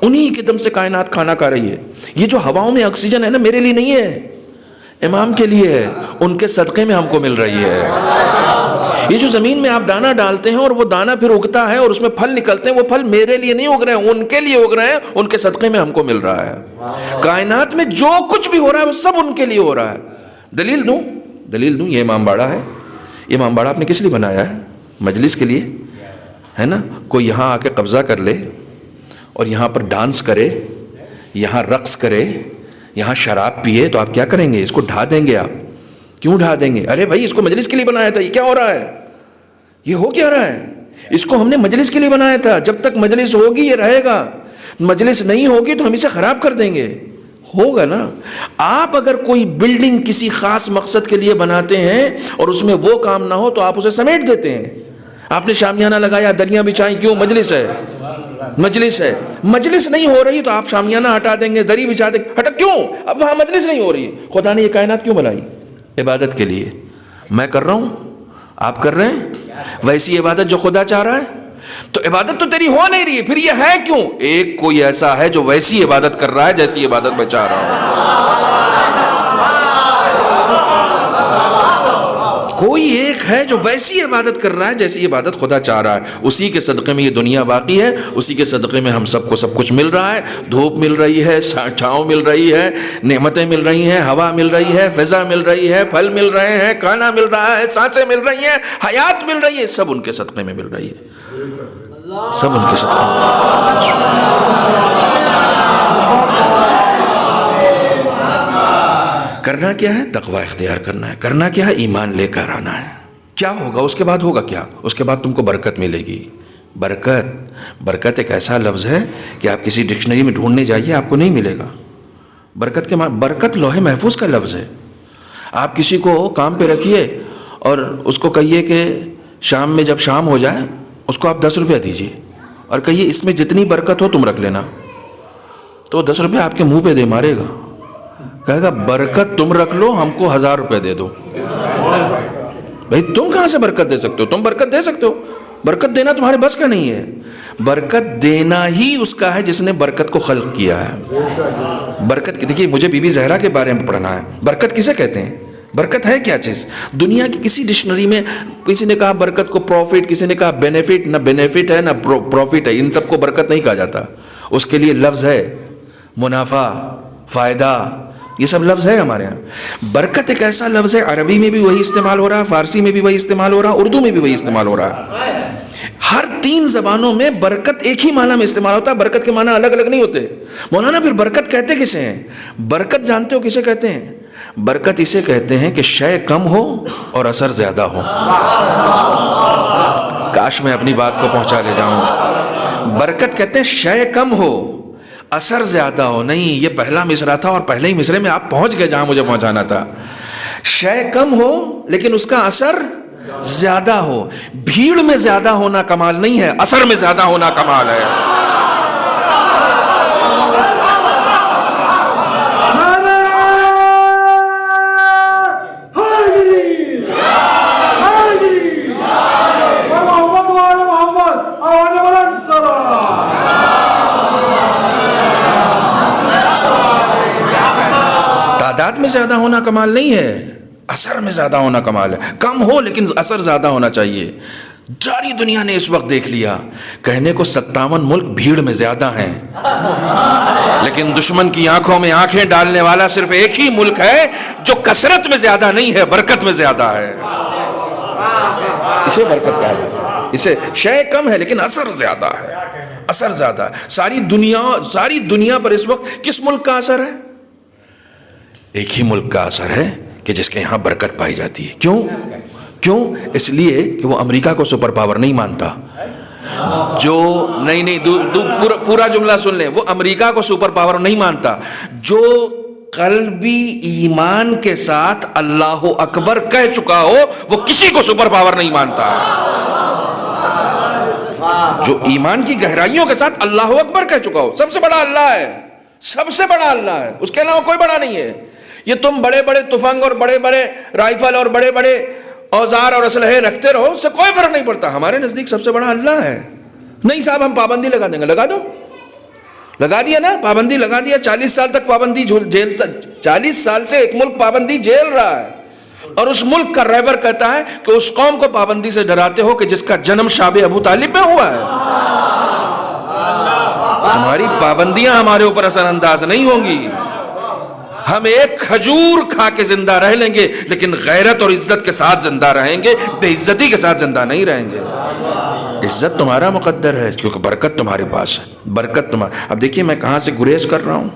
انہی کے دم سے کائنات کھانا کھا رہی ہے. یہ جو ہواؤں میں آکسیجن ہے نا، میرے لیے نہیں ہے، امام کے لیے ہے. ان کے صدقے میں ہم کو مل رہی ہے. یہ جو زمین میں آپ دانہ ڈالتے ہیں اور وہ دانہ پھر اگتا ہے اور اس میں پھل نکلتے ہیں، وہ پھل میرے لیے نہیں اگ رہے ہیں، ان کے لیے اگ رہے ہیں. ان کے صدقے میں ہم کو مل رہا ہے. کائنات میں جو کچھ بھی ہو رہا ہے وہ سب ان کے لیے ہو رہا ہے. دلیل دوں؟ یہ امام باڑہ ہے. امام باڑہ آپ نے کس لیے بنایا ہے؟ مجلس کے لیے ہے نا. کوئی یہاں آ کے قبضہ کر لے اور یہاں پر ڈانس کرے، یہاں رقص کرے، یہاں شراب پیے تو آپ کیا کریں گے؟ اس کو ڈھا دیں گے. آپ کیوں ڈھا دیں گے؟ ارے بھائی اس کو مجلس کے لیے بنایا تھا. یہ کیا ہو رہا ہے؟ یہ ہو کیا رہا ہے؟ اس کو ہم نے مجلس کے لیے بنایا تھا. جب تک مجلس ہوگی یہ رہے گا، مجلس نہیں ہوگی تو ہم اسے خراب کر دیں گے. ہوگا نا. آپ اگر کوئی بلڈنگ کسی خاص مقصد کے لیے بناتے ہیں اور اس میں وہ کام نہ ہو تو آپ اسے سمیٹ دیتے ہیں. آپ نے شامیانہ لگایا، دریاں بچھائیں، کیوں؟ مجلس ہے. مجلس ہے، مجلس نہیں ہو رہی تو آپ شامیانہ ہٹا دیں گے، دری بچھا دیں گے. ہٹا کیوں؟ اب وہاں مجلس نہیں ہو رہی ہے. خدا نے یہ کائنات کیوں بنائی؟ عبادت کے لیے. میں کر رہا ہوں، آپ کر رہے ہیں ویسی عبادت جو خدا چاہ رہا ہے. تو عبادت تو تیری ہو نہیں رہی ہے، پھر یہ ہے کیوں؟ ایک کوئی ایسا ہے جو ویسی عبادت کر رہا ہے جیسی عبادت میں چاہ رہا ہوں. کوئی ایک ہے جو ویسی عبادت کر رہا ہے جیسی عبادت خدا چاہ رہا ہے. اسی کے صدقے میں یہ دنیا باقی ہے، اسی کے صدقے میں ہم سب کو سب کچھ مل رہا ہے. دھوپ مل رہی ہے، چھاؤں مل رہی ہے، نعمتیں مل رہی ہیں، ہوا مل رہی ہے، فضا مل رہی ہے، پھل مل رہے ہیں، کھانا مل رہا ہے، سانسیں مل رہی ہیں، حیات مل رہی ہے. سب ان کے صدقے میں مل رہی ہے، سب ان کے صدقے میں. کرنا کیا ہے؟ تقوی اختیار کرنا ہے. کرنا کیا ہے؟ ایمان لے کر آنا ہے. کیا ہوگا اس کے بعد؟ ہوگا کیا؟ اس کے بعد تم کو برکت ملے گی. برکت ایک ایسا لفظ ہے کہ آپ کسی ڈکشنری میں ڈھونڈنے جائیے آپ کو نہیں ملے گا. برکت لوح محفوظ کا لفظ ہے. آپ کسی کو کام پہ رکھیے اور اس کو کہیے کہ شام میں جب شام ہو جائے اس کو آپ 10 روپیہ دیجیے اور کہیے اس میں جتنی برکت ہو تم رکھ لینا. تو 10 روپیہ آپ کے منہ پہ دے مارے گا، کہے گا برکت تم رکھ لو، ہم کو 1000 روپے دے دو. بھائی تم کہاں سے برکت دے سکتے ہو؟ تم برکت دے سکتے ہو، برکت دینا تمہارے بس کا نہیں ہے. برکت دینا ہی اس کا ہے جس نے برکت کو خلق کیا ہے. برکت دیکھیے، مجھے بی بی زہرا کے بارے میں پڑھنا ہے. برکت کسے کہتے ہیں؟ برکت ہے کیا چیز؟ دنیا کی کسی ڈکشنری میں کسی نے کہا برکت کو پروفٹ، کسی نے کہا بینیفٹ. نہ بینیفٹ ہے نہ پروفٹ ہے، ان سب کو برکت نہیں کہا جاتا. اس کے لیے لفظ ہے منافع، فائدہ، یہ سب لفظ ہے ہمارے ہاں. برکت ایک ایسا لفظ ہے، عربی میں بھی وہی استعمال ہو رہا ہے، فارسی میں بھی وہی استعمال ہو رہا ہے، اردو میں بھی وہی استعمال ہو رہا ہے. ہر 3 زبانوں میں برکت ایک ہی معنی میں استعمال ہوتا ہے. برکت کے معنی الگ الگ نہیں ہوتے. مولانا پھر برکت کہتے کسے ہیں؟ برکت جانتے ہو کسے کہتے ہیں؟ برکت اسے کہتے ہیں کہ شے کم ہو اور اثر زیادہ ہو. کاش میں اپنی بات کو پہنچا لے جاؤں. برکت کہتے ہیں شے کم ہو اثر زیادہ ہو. نہیں، یہ پہلا مصرع تھا اور پہلے ہی مصرے میں آپ پہنچ گئے جہاں مجھے پہنچانا تھا. شے کم ہو لیکن اس کا اثر زیادہ ہو. بھیڑ میں زیادہ ہونا کمال نہیں ہے، اثر میں زیادہ ہونا کمال ہے. تعداد میں زیادہ ہونا کمال نہیں ہے، اثر میں زیادہ ہونا کمال ہے. کم ہو لیکن اثر زیادہ ہونا چاہیے. ساری دنیا نے اس وقت دیکھ لیا، کہنے کو 57 ملک بھیڑ میں زیادہ ہیں، لیکن دشمن کی آنکھوں میں آنکھیں ڈالنے والا صرف ایک ہی ملک ہے جو کثرت میں زیادہ نہیں ہے، برکت میں زیادہ ہے. اسے برکت کہا جاتا ہے. اسے شے کم ہے لیکن اثر زیادہ ہے، اثر زیادہ ہے. ساری دنیا پر اس وقت کس ملک کا اثر ہے؟ ایک ہی ملک کا اثر ہے کہ جس کے یہاں برکت پائی جاتی ہے. کیوں؟ اس لیے کہ وہ امریکہ کو سپر پاور نہیں مانتا. جو نہیں پورا جملہ سن لیں. وہ امریکہ کو سپر پاور نہیں مانتا. جو قلبی ایمان کے ساتھ اللہ اکبر کہہ چکا ہو وہ کسی کو سپر پاور نہیں مانتا. جو ایمان کی گہرائیوں کے ساتھ اللہ اکبر کہہ چکا ہو, سب سے بڑا اللہ ہے, سب سے بڑا اللہ ہے, اس کے علاوہ کوئی بڑا نہیں ہے. یہ تم بڑے بڑے تفنگ اور بڑے بڑے رائفل اور بڑے بڑے اوزار اور اسلحے رکھتے رہو, اس سے کوئی فرق نہیں پڑتا. ہمارے نزدیک سب سے بڑا اللہ ہے. نہیں صاحب ہم پابندی لگا دیں گے. لگا دو, لگا دیا نا, پابندی لگا دیا. 40 سال تک پابندی جیل, 40 سال سے ایک ملک پابندی جیل رہا ہے, اور اس ملک کا رہبر کہتا ہے کہ اس قوم کو پابندی سے ڈراتے ہو کہ جس کا جنم شاب ابو طالب میں ہوا ہے. ہماری پابندیاں ہمارے اوپر اثر انداز نہیں ہوں گی. ہم ایک کھجور کھا کے زندہ رہ لیں گے, لیکن غیرت اور عزت کے ساتھ زندہ رہیں گے, بے عزتی کے ساتھ زندہ نہیں رہیں گے. عزت تمہارا مقدر ہے کیونکہ برکت تمہارے پاس ہے. برکت تمہارا. اب دیکھیے میں کہاں سے گریز کر رہا ہوں.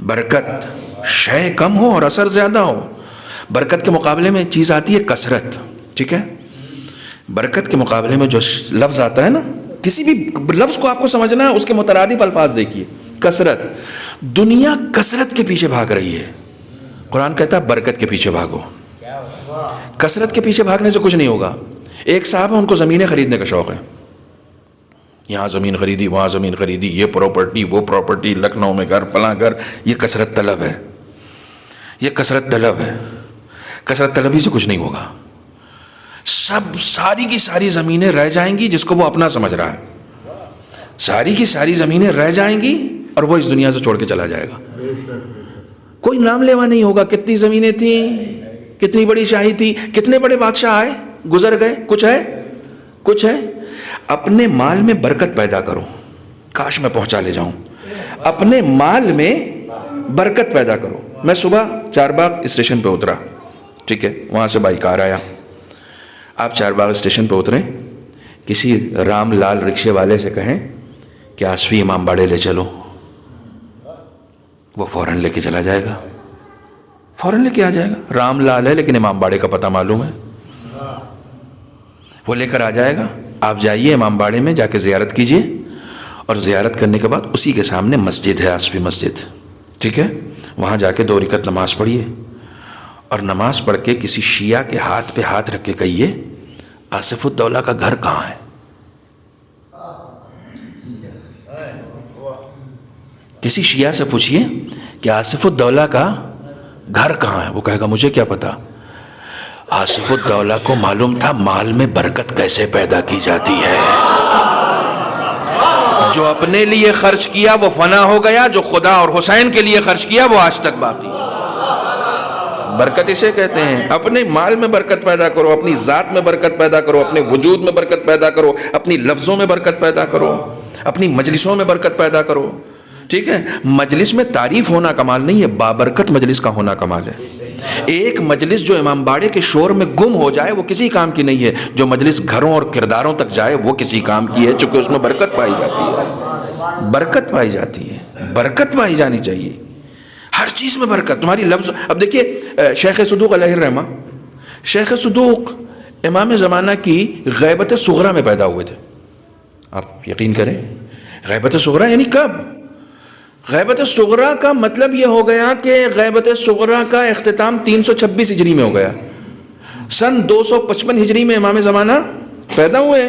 برکت شے کم ہو اور اثر زیادہ ہو. برکت کے مقابلے میں ایک چیز آتی ہے کثرت. ٹھیک ہے, برکت کے مقابلے میں جو لفظ آتا ہے نا, کسی بھی لفظ کو آپ کو سمجھنا ہے اس کے مترادف الفاظ دیکھیے. کثرت. دنیا کثرت کے پیچھے بھاگ رہی ہے, قرآن کہتا ہے برکت کے پیچھے بھاگو. کثرت کے پیچھے بھاگنے سے کچھ نہیں ہوگا. ایک صاحب ہے, ان کو زمینیں خریدنے کا شوق ہے. یہاں زمین خریدی, وہاں زمین خریدی, یہ پراپرٹی وہ پراپرٹی, لکھنؤ میں گھر, فلاں گھر. یہ کثرت طلب ہے, یہ کثرت طلب ہے. کثرت طلبی سے کچھ نہیں ہوگا. سب ساری کی ساری زمینیں رہ جائیں گی جس کو وہ اپنا سمجھ رہا ہے. ساری کی ساری زمینیں رہ جائیں گی اور وہ اس دنیا سے چھوڑ کے چلا جائے گا. کوئی نام لیوا نہیں ہوگا. کتنی زمینیں تھیں, کتنی بڑی شاہی تھی, کتنے بڑے بادشاہ آئے گزر گئے, کچھ ہے, کچھ ہے. اپنے مال میں برکت پیدا کرو. کاش میں پہنچا لے جاؤں. اپنے مال میں برکت پیدا کرو. میں صبح چار باغ اسٹیشن پہ اترا, ٹھیک ہے, وہاں سے بائی کار آیا. آپ چار باغ اسٹیشن پہ اتریں, کسی رام لال رکشے والے سے کہیں کہ آصفی امام باڑے لے چلو, وہ فوراً لے کے چلا جائے گا, فوراً لے کے آ جائے گا. رام لال ہے لیکن امام باڑے کا پتہ معلوم ہے, وہ لے کر آ جائے گا. آپ جائیے امام باڑے میں, جا کے زیارت کیجئے, اور زیارت کرنے کے بعد اسی کے سامنے مسجد ہے, آصفی مسجد, ٹھیک ہے, وہاں جا کے 2 رکعت نماز پڑھیے, اور نماز پڑھ کے کسی شیعہ کے ہاتھ پہ ہاتھ رکھ کے کہیے آصف الدولہ کا گھر کہاں ہے. کسی شیعہ سے پوچھئے کہ آصف الدولہ کا گھر کہاں ہے, وہ کہے گا مجھے کیا پتا. آصف الدولہ کو معلوم تھا مال میں برکت کیسے پیدا کی جاتی ہے. جو اپنے لیے خرچ کیا وہ فنا ہو گیا, جو خدا اور حسین کے لیے خرچ کیا وہ آج تک باقی. برکت اسے کہتے ہیں. اپنے مال میں برکت پیدا کرو, اپنی ذات میں برکت پیدا کرو, اپنے وجود میں برکت پیدا کرو, اپنی لفظوں میں برکت پیدا کرو, اپنی مجلسوں میں برکت پیدا کرو. ٹھیک ہے, مجلس میں تعریف ہونا کمال نہیں ہے, بابرکت مجلس کا ہونا کمال ہے. ایک مجلس جو امام باڑے کے شور میں گم ہو جائے وہ کسی کام کی نہیں ہے. جو مجلس گھروں اور کرداروں تک جائے وہ کسی کام کی ہے, چونکہ اس میں برکت پائی جاتی ہے. برکت پائی جاتی ہے, برکت پائی جانی چاہیے. ہر چیز میں برکت. تمہاری لفظ, اب دیکھیے شیخ صدوق علیہ الرحمہ, شیخ صدوق امام زمانہ کی غیبت صغرا میں پیدا ہوئے تھے. آپ یقین کریں, غیبت صغرا یعنی کب؟ غیبت صغرا کا مطلب یہ ہو گیا کہ غیبت صغرا کا اختتام 326 ہجری میں ہو گیا. سن 255 ہجری میں امام زمانہ پیدا ہوئے,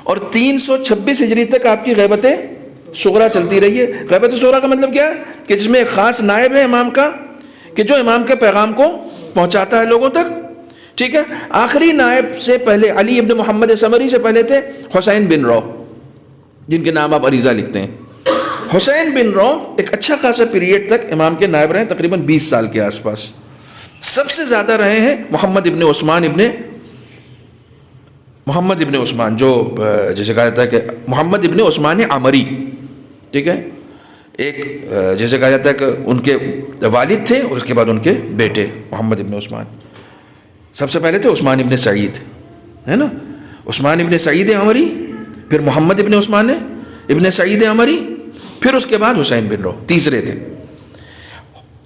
اور 326 ہجری تک آپ کی غیبت صغرا چلتی رہی ہے. غیبت صغرا کا مطلب کیا ہے کہ جس میں ایک خاص نائب ہے امام کا, کہ جو امام کے پیغام کو پہنچاتا ہے لوگوں تک. ٹھیک ہے, آخری نائب سے پہلے علی ابن محمد سمری سے پہلے تھے حسین بن رو, جن کے نام آپ عریضہ لکھتے ہیں. حسین بن رو ایک اچھا خاصا پیریڈ تک امام کے نائب رہے, تقریباً 20 سال کے آس پاس. سب سے زیادہ رہے ہیں محمد ابن عثمان, جو جیسے کہا جاتا ہے کہ محمد ابن عثمان عمری. ٹھیک ہے, ایک جیسے کہا جاتا ہے کہ ان کے والد تھے اور اس کے بعد ان کے بیٹے محمد ابن عثمان. سب سے پہلے تھے عثمان ابن سعید, ہے نا, عثمان ابن سعید عمری, پھر محمد ابن عثمان ابن سعید عمری, پھر اس کے بعد حسین بن رو, تیسرے تھے.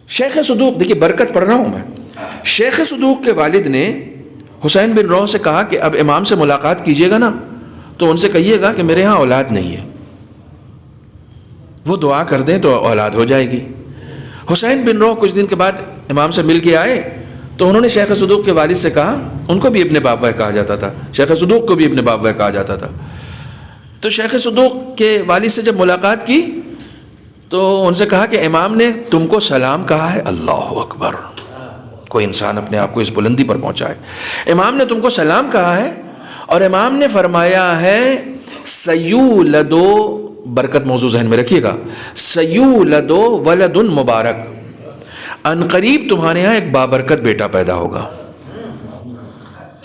شیخ صدوق, دیکھیے برکت پڑھ رہا ہوں میں, شیخ صدوق کے والد نے حسین بن رو سے کہا کہ اب امام سے ملاقات کیجئے گا نا تو ان سے کہیے گا کہ میرے ہاں اولاد نہیں ہے، وہ دعا کر دیں تو اولاد ہو جائے گی۔ حسین بن روح کچھ دن کے بعد امام سے مل کے آئے تو انہوں نے شیخ صدوق کے والد سے کہا، ان کو بھی ابن بابوہ کہا جاتا تھا، شیخ صدوق کو بھی ابن بابوہ کہا جاتا تھا، تو شیخ صدوق کے والد سے جب ملاقات کی تو ان سے کہا کہ امام نے تم کو سلام کہا ہے۔ اللہ اکبر، کوئی انسان اپنے آپ کو اس بلندی پر پہنچائے۔ امام نے تم کو سلام کہا ہے اور امام نے فرمایا ہے سیولدو، برکت موضوع ذہن میں رکھیے گا، سیولدو ولد مبارک، ان قریب تمہارے ہاں ایک بابرکت بیٹا پیدا ہوگا۔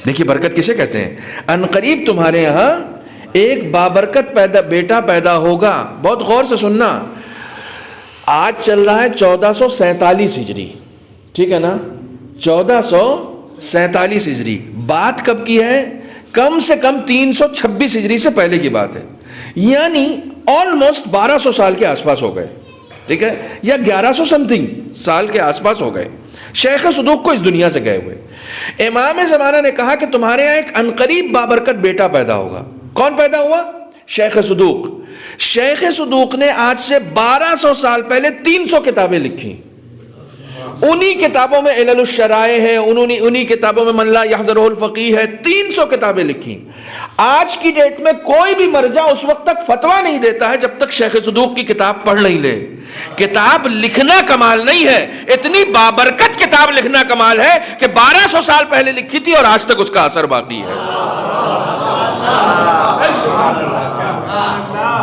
دیکھیے برکت کسے کہتے ہیں؟ ان قریب تمہارے یہاں ایک بابرکت بیٹا پیدا ہوگا۔ بہت غور سے سننا، آج چل رہا ہے 1447 ہجری، ٹھیک ہے نا، 1447 ہجری، بات کب کی ہے؟ کم سے کم 326 ہجری سے پہلے کی بات ہے، یعنی آلموسٹ 1200 سال کے آس پاس ہو گئے، ٹھیک ہے، یا 1100 سمتھنگ سال کے آس پاس ہو گئے شیخ صدوق کو اس دنیا سے گئے ہوئے۔ امام زمانہ نے کہا کہ تمہارے یہاں ایک عنقریب بابرکت بیٹا پیدا ہوگا۔ کون پیدا ہوا؟ شیخ صدوق۔ شیخ صدوق نے آج سے 1200 سال پہلے 300 کتابیں لکھی، انہی کتابوں میں علل الشرائع ہے، انہی کتابوں میں من لا یحضرہ الفقیہ ہے، 300 کتابیں لکھی۔ آج کی ڈیٹ میں کوئی بھی مرجع اس وقت تک فتویٰ نہیں دیتا ہے جب تک شیخ صدوق کی کتاب پڑھ نہیں لے۔ کتاب لکھنا کمال نہیں ہے، اتنی بابرکت کتاب لکھنا کمال ہے کہ 1200 سال پہلے لکھی تھی اور آج تک اس کا اثر باقی ہے۔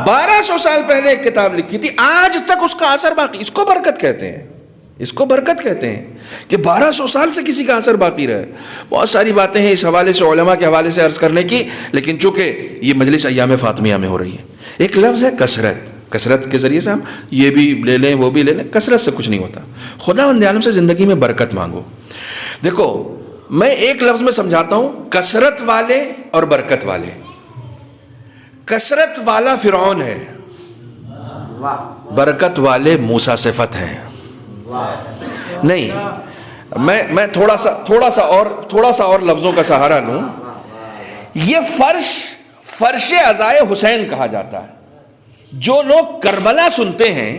1200 سال پہلے ایک کتاب لکھی تھی، آج تک اس کا اثر باقی، اس کو برکت کہتے ہیں، اس کو برکت کہتے ہیں کہ 1200 سال سے کسی کا اثر باقی رہے۔ بہت ساری باتیں ہیں اس حوالے سے، علماء کے حوالے سے عرض کرنے کی، لیکن چونکہ یہ مجلس ایام فاطمیہ میں ہو رہی ہے۔ ایک لفظ ہے کثرت، کثرت کے ذریعے سے ہم یہ بھی لے لیں وہ بھی لے لیں، کثرت سے کچھ نہیں ہوتا۔ خداوند عالم سے زندگی میں برکت مانگو۔ دیکھو میں ایک لفظ میں سمجھاتا ہوں، کثرت والے اور برکت والے۔ کثرت والا فرعون ہے، برکت والے موسیٰ صفت ہیں۔ نہیں، میں تھوڑا سا اور لفظوں کا سہارا لوں۔ یہ فرش عزائے حسین کہا جاتا ہے۔ جو لوگ کربلا سنتے ہیں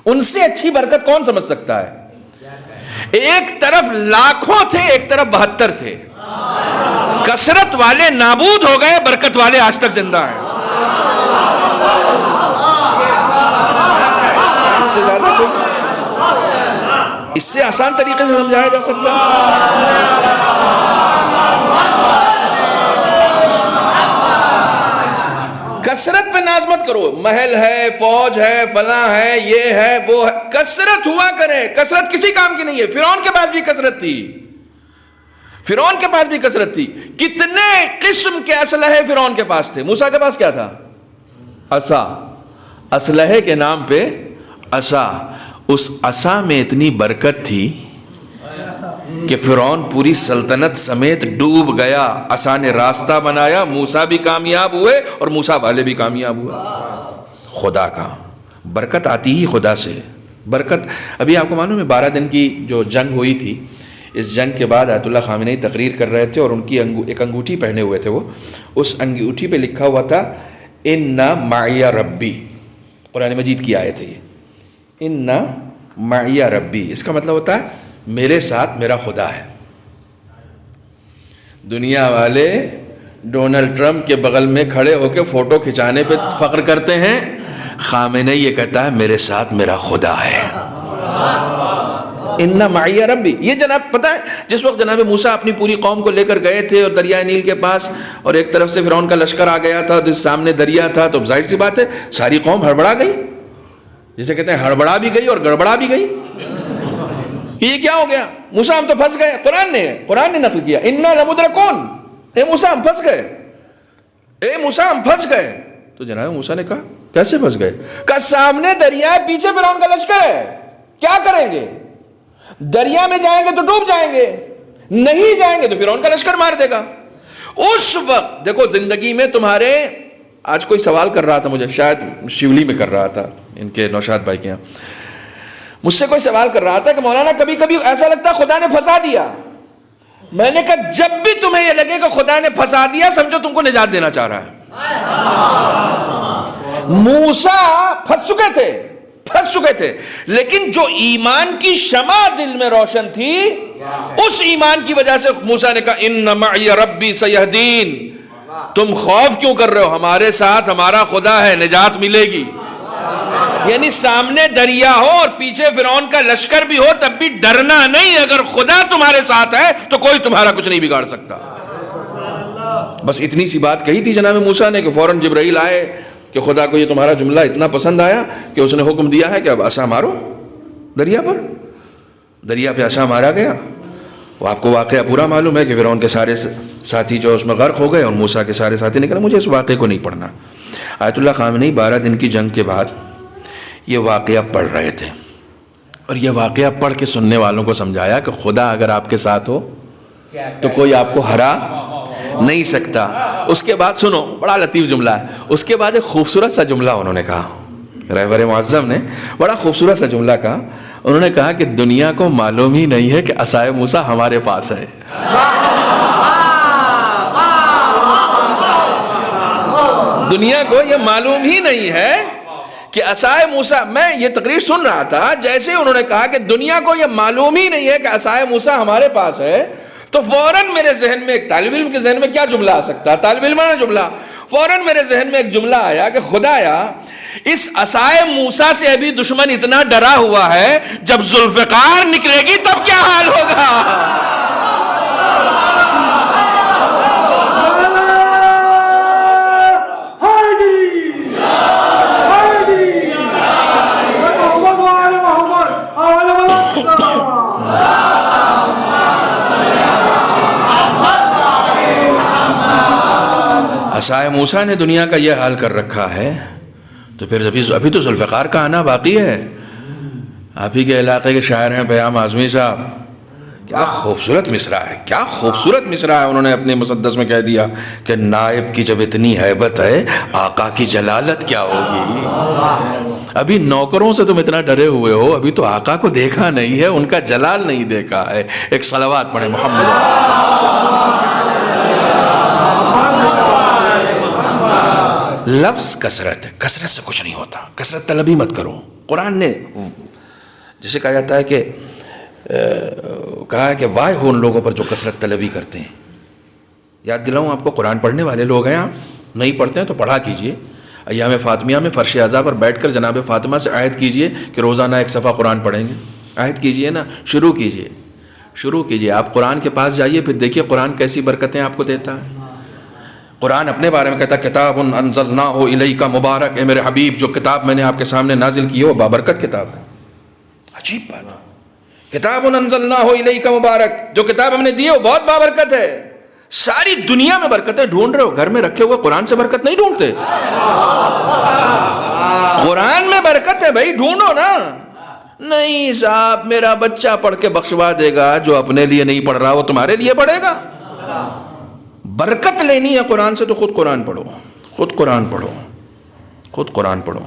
ان سے اچھی برکت کون سمجھ سکتا ہے؟ ایک طرف لاکھوں تھے، ایک طرف 72 تھے۔ کثرت والے نابود ہو گئے، برکت والے آج تک زندہ ہیں۔ اس سے زیادہ کوئی، اس سے آسان طریقے سے سمجھایا جا سکتا ہے؟ کثرت پہ ناز مت کرو، محل ہے، فوج ہے، فلاں ہے، یہ ہے، وہ ہے، کثرت ہوا کرے۔ کثرت کسی کام کی نہیں ہے۔ فرعون کے پاس بھی کثرت تھی، فرعون کے پاس بھی کثرت تھی۔ کتنے قسم کے اسلحے فرعون کے پاس تھے؟ موسیٰ کے پاس کیا تھا؟ عصا، اسلحے کے نام پہ عصا۔ اس عصا میں اتنی برکت تھی کہ فرعون پوری سلطنت سمیت ڈوب گیا۔ عصا نے راستہ بنایا، موسیٰ بھی کامیاب ہوئے اور موسیٰ والے بھی کامیاب ہوئے۔ خدا کا برکت آتی ہی خدا سے۔ برکت، ابھی آپ کو معلوم ہے 12 دن کی جو جنگ ہوئی تھی، اس جنگ کے بعد آیت اللہ خامنئی تقریر کر رہے تھے اور ان کی ایک انگوٹھی پہنے ہوئے تھے، وہ اس انگوٹھی پہ لکھا ہوا تھا اِنَّ مَعِيَ رَبِّي، قرآن مجید کی آیت ہے یہ، اِنَّ مَعِيَ رَبِّي، اس کا مطلب ہوتا ہے میرے ساتھ میرا خدا ہے۔ دنیا والے ڈونلڈ ٹرمپ کے بغل میں کھڑے ہو کے فوٹو کھچانے پہ فخر کرتے ہیں، خامنئی یہ کہتا ہے میرے ساتھ میرا خدا ہے۔ اِنَّ مَعِيَ رَبِّي، یہ جناب پتہ ہے جس وقت جناب موسیٰ اپنی پوری قوم کو لے کر گئے تھے اور دریائے نیل کے پاس، اور ایک طرف سے فرعون کا لشکر آ گیا تھا تو سامنے دریا تھا، تو ظاہر سی بات ہے ساری قوم ہڑبڑا گئی، جسے کہتے ہیں ہڑبڑا بھی گئی اور گڑبڑا بھی گئی۔ یہ کیا ہو گیا؟ موسیٰ ہم تو پھنس گئے۔ قرآن نے نقل کیا اِنَّا لَمُدْرَكُونَ، اے موسیٰ ہم پھنس گئے، اے موسیٰ ہم پھنس گئے۔ تو جناب موسیٰ نے کہا کیسے پھنس گئے؟ کہا سامنے دریا ہے، پیچھے فرعون کا لشکر ہے، کیا کریں گے؟ دریا میں جائیں گے تو ڈوب جائیں گے، نہیں جائیں گے تو فرعون کا لشکر مار دے گا۔ اس وقت دیکھو زندگی میں تمہارے، آج کوئی سوال کر رہا تھا مجھے، شاید شیولی میں کر رہا تھا، ان کے نوشاد بھائی کے یہاں مجھ سے کوئی سوال کر رہا تھا کہ مولانا کبھی کبھی ایسا لگتا ہے خدا نے پھنسا دیا۔ میں نے کہا جب بھی تمہیں یہ لگے کہ خدا نے پھنسا دیا، سمجھو تم کو نجات دینا چاہ رہا ہے۔ موسیٰ پھنس چکے تھے لیکن جو ایمان کی شمع دل میں روشن تھی اس ایمان کی وجہ سے موسیٰ نے کہا ان معی ربی سیہدین. تم خوف کیوں کر رہے ہو؟ ہمارے ساتھ ہمارا خدا ہے، نجات ملے گی. یعنی سامنے دریا ہو اور پیچھے فرعون کا لشکر بھی ہو تب بھی ڈرنا نہیں. اگر خدا تمہارے ساتھ ہے تو کوئی تمہارا کچھ نہیں بگاڑ سکتا. بس اتنی سی بات کہی تھی جناب موسیٰ نے کہ فوراً جبرائیل آئے کہ خدا کو یہ تمہارا جملہ اتنا پسند آیا کہ اس نے حکم دیا ہے کہ اب عصا مارو دریا پر. دریا پہ عصا مارا گیا. وہ آپ کو واقعہ پورا معلوم ہے کہ فرعون کے سارے ساتھی جو اس میں غرق ہو گئے اور موسیٰ کے سارے ساتھی نکلے. مجھے اس واقعے کو نہیں پڑھنا. آیت اللہ خامنئی 12 دن کی جنگ کے بعد یہ واقعہ پڑھ رہے تھے اور یہ واقعہ پڑھ کے سننے والوں کو سمجھایا کہ خدا اگر آپ کے ساتھ ہو تو کوئی آپ کو ہرا نہیں سکتا. اس کے بعد سنو، بڑا لطیف جملہ ہے. اس کے بعد ایک خوبصورت سا جملہ انہوں نے کہا، رہبر معظم نے بڑا خوبصورت سا جملہ کہا. انہوں نے کہا کہ دنیا کو معلوم ہی نہیں ہے کہ عصائے موسیٰ ہمارے پاس ہے. دنیا کو یہ معلوم ہی نہیں ہے کہ عصائے موسیٰ. میں یہ تقریر سن رہا تھا، جیسے انہوں نے کہا کہ دنیا کو یہ معلوم ہی نہیں ہے کہ عصائے موسیٰ ہمارے پاس ہے تو فوراً میرے ذہن میں ایک طالب علم کے ذہن میں کیا جملہ آ سکتا ہے؟ طالب علمانہ جملہ. فوراً میرے ذہن میں ایک جملہ آیا کہ خدایا اس عصائے موسیٰ سے ابھی دشمن اتنا ڈرا ہوا ہے، جب ذوالفقار نکلے گی تب کیا حال ہوگا؟ عصائے موسیٰ نے دنیا کا یہ حال کر رکھا ہے تو پھر ابھی تو ذوالفقار کا آنا باقی ہے. آپ ہی کے علاقے کے شاعر ہیں پیام اعظمی صاحب. کیا خوبصورت مصرع ہے، کیا خوبصورت مصرع ہے. انہوں نے اپنے مسدس میں کہہ دیا کہ نائب کی جب اتنی ہیبت ہے آقا کی جلالت کیا ہوگی. ابھی نوکروں سے تم اتنا ڈرے ہوئے ہو، ابھی تو آقا کو دیکھا نہیں ہے، ان کا جلال نہیں دیکھا ہے. ایک صلوات پڑھیں محمد. لفظ کثرت سے کچھ نہیں ہوتا. کثرت طلبی مت کرو. قرآن نے جسے کہا جاتا ہے کہ کہا ہے کہ واہ ہو ان لوگوں پر جو کثرت طلبی کرتے ہیں. یاد دلاؤں آپ کو، قرآن پڑھنے والے لوگ ہیں، آپ نہیں پڑھتے ہیں تو پڑھا کیجئے. ایام فاطمیہ میں فرش اعضاء پر بیٹھ کر جناب فاطمہ سے عہد کیجئے کہ روزانہ 1 صفحہ قرآن پڑھیں گے. عہد کیجئے نا، شروع کیجئے. آپ قرآن کے پاس جائیے، پھر دیکھیے قرآن کیسی برکتیں آپ کو دیتا ہے. قرآن اپنے بارے میں کہتا ہے کتاب انزلناہ الیک مبارک. اے میرے حبیب، جو کتاب میں نے آپ کے سامنے نازل کی ہے وہ بابرکت کتاب ہے. عجیب بات ہے. کتاب انزلناہ الیک مبارک، جو کتاب ہم نے دی ہے وہ بہت بابرکت ہے. ساری دنیا میں برکتیں ڈھونڈ رہے ہو، گھر میں رکھے ہوئے قرآن سے برکت نہیں ڈھونڈتے؟ قرآن میں برکت ہے بھائی، ڈھونڈو نا. نہیں صاحب، میرا بچہ پڑھ کے بخشوا دے گا. جو اپنے لیے نہیں پڑھ رہا وہ تمہارے لیے پڑھے گا. برکت لینی ہے قرآن سے تو خود قرآن پڑھو. خود قرآن پڑھو.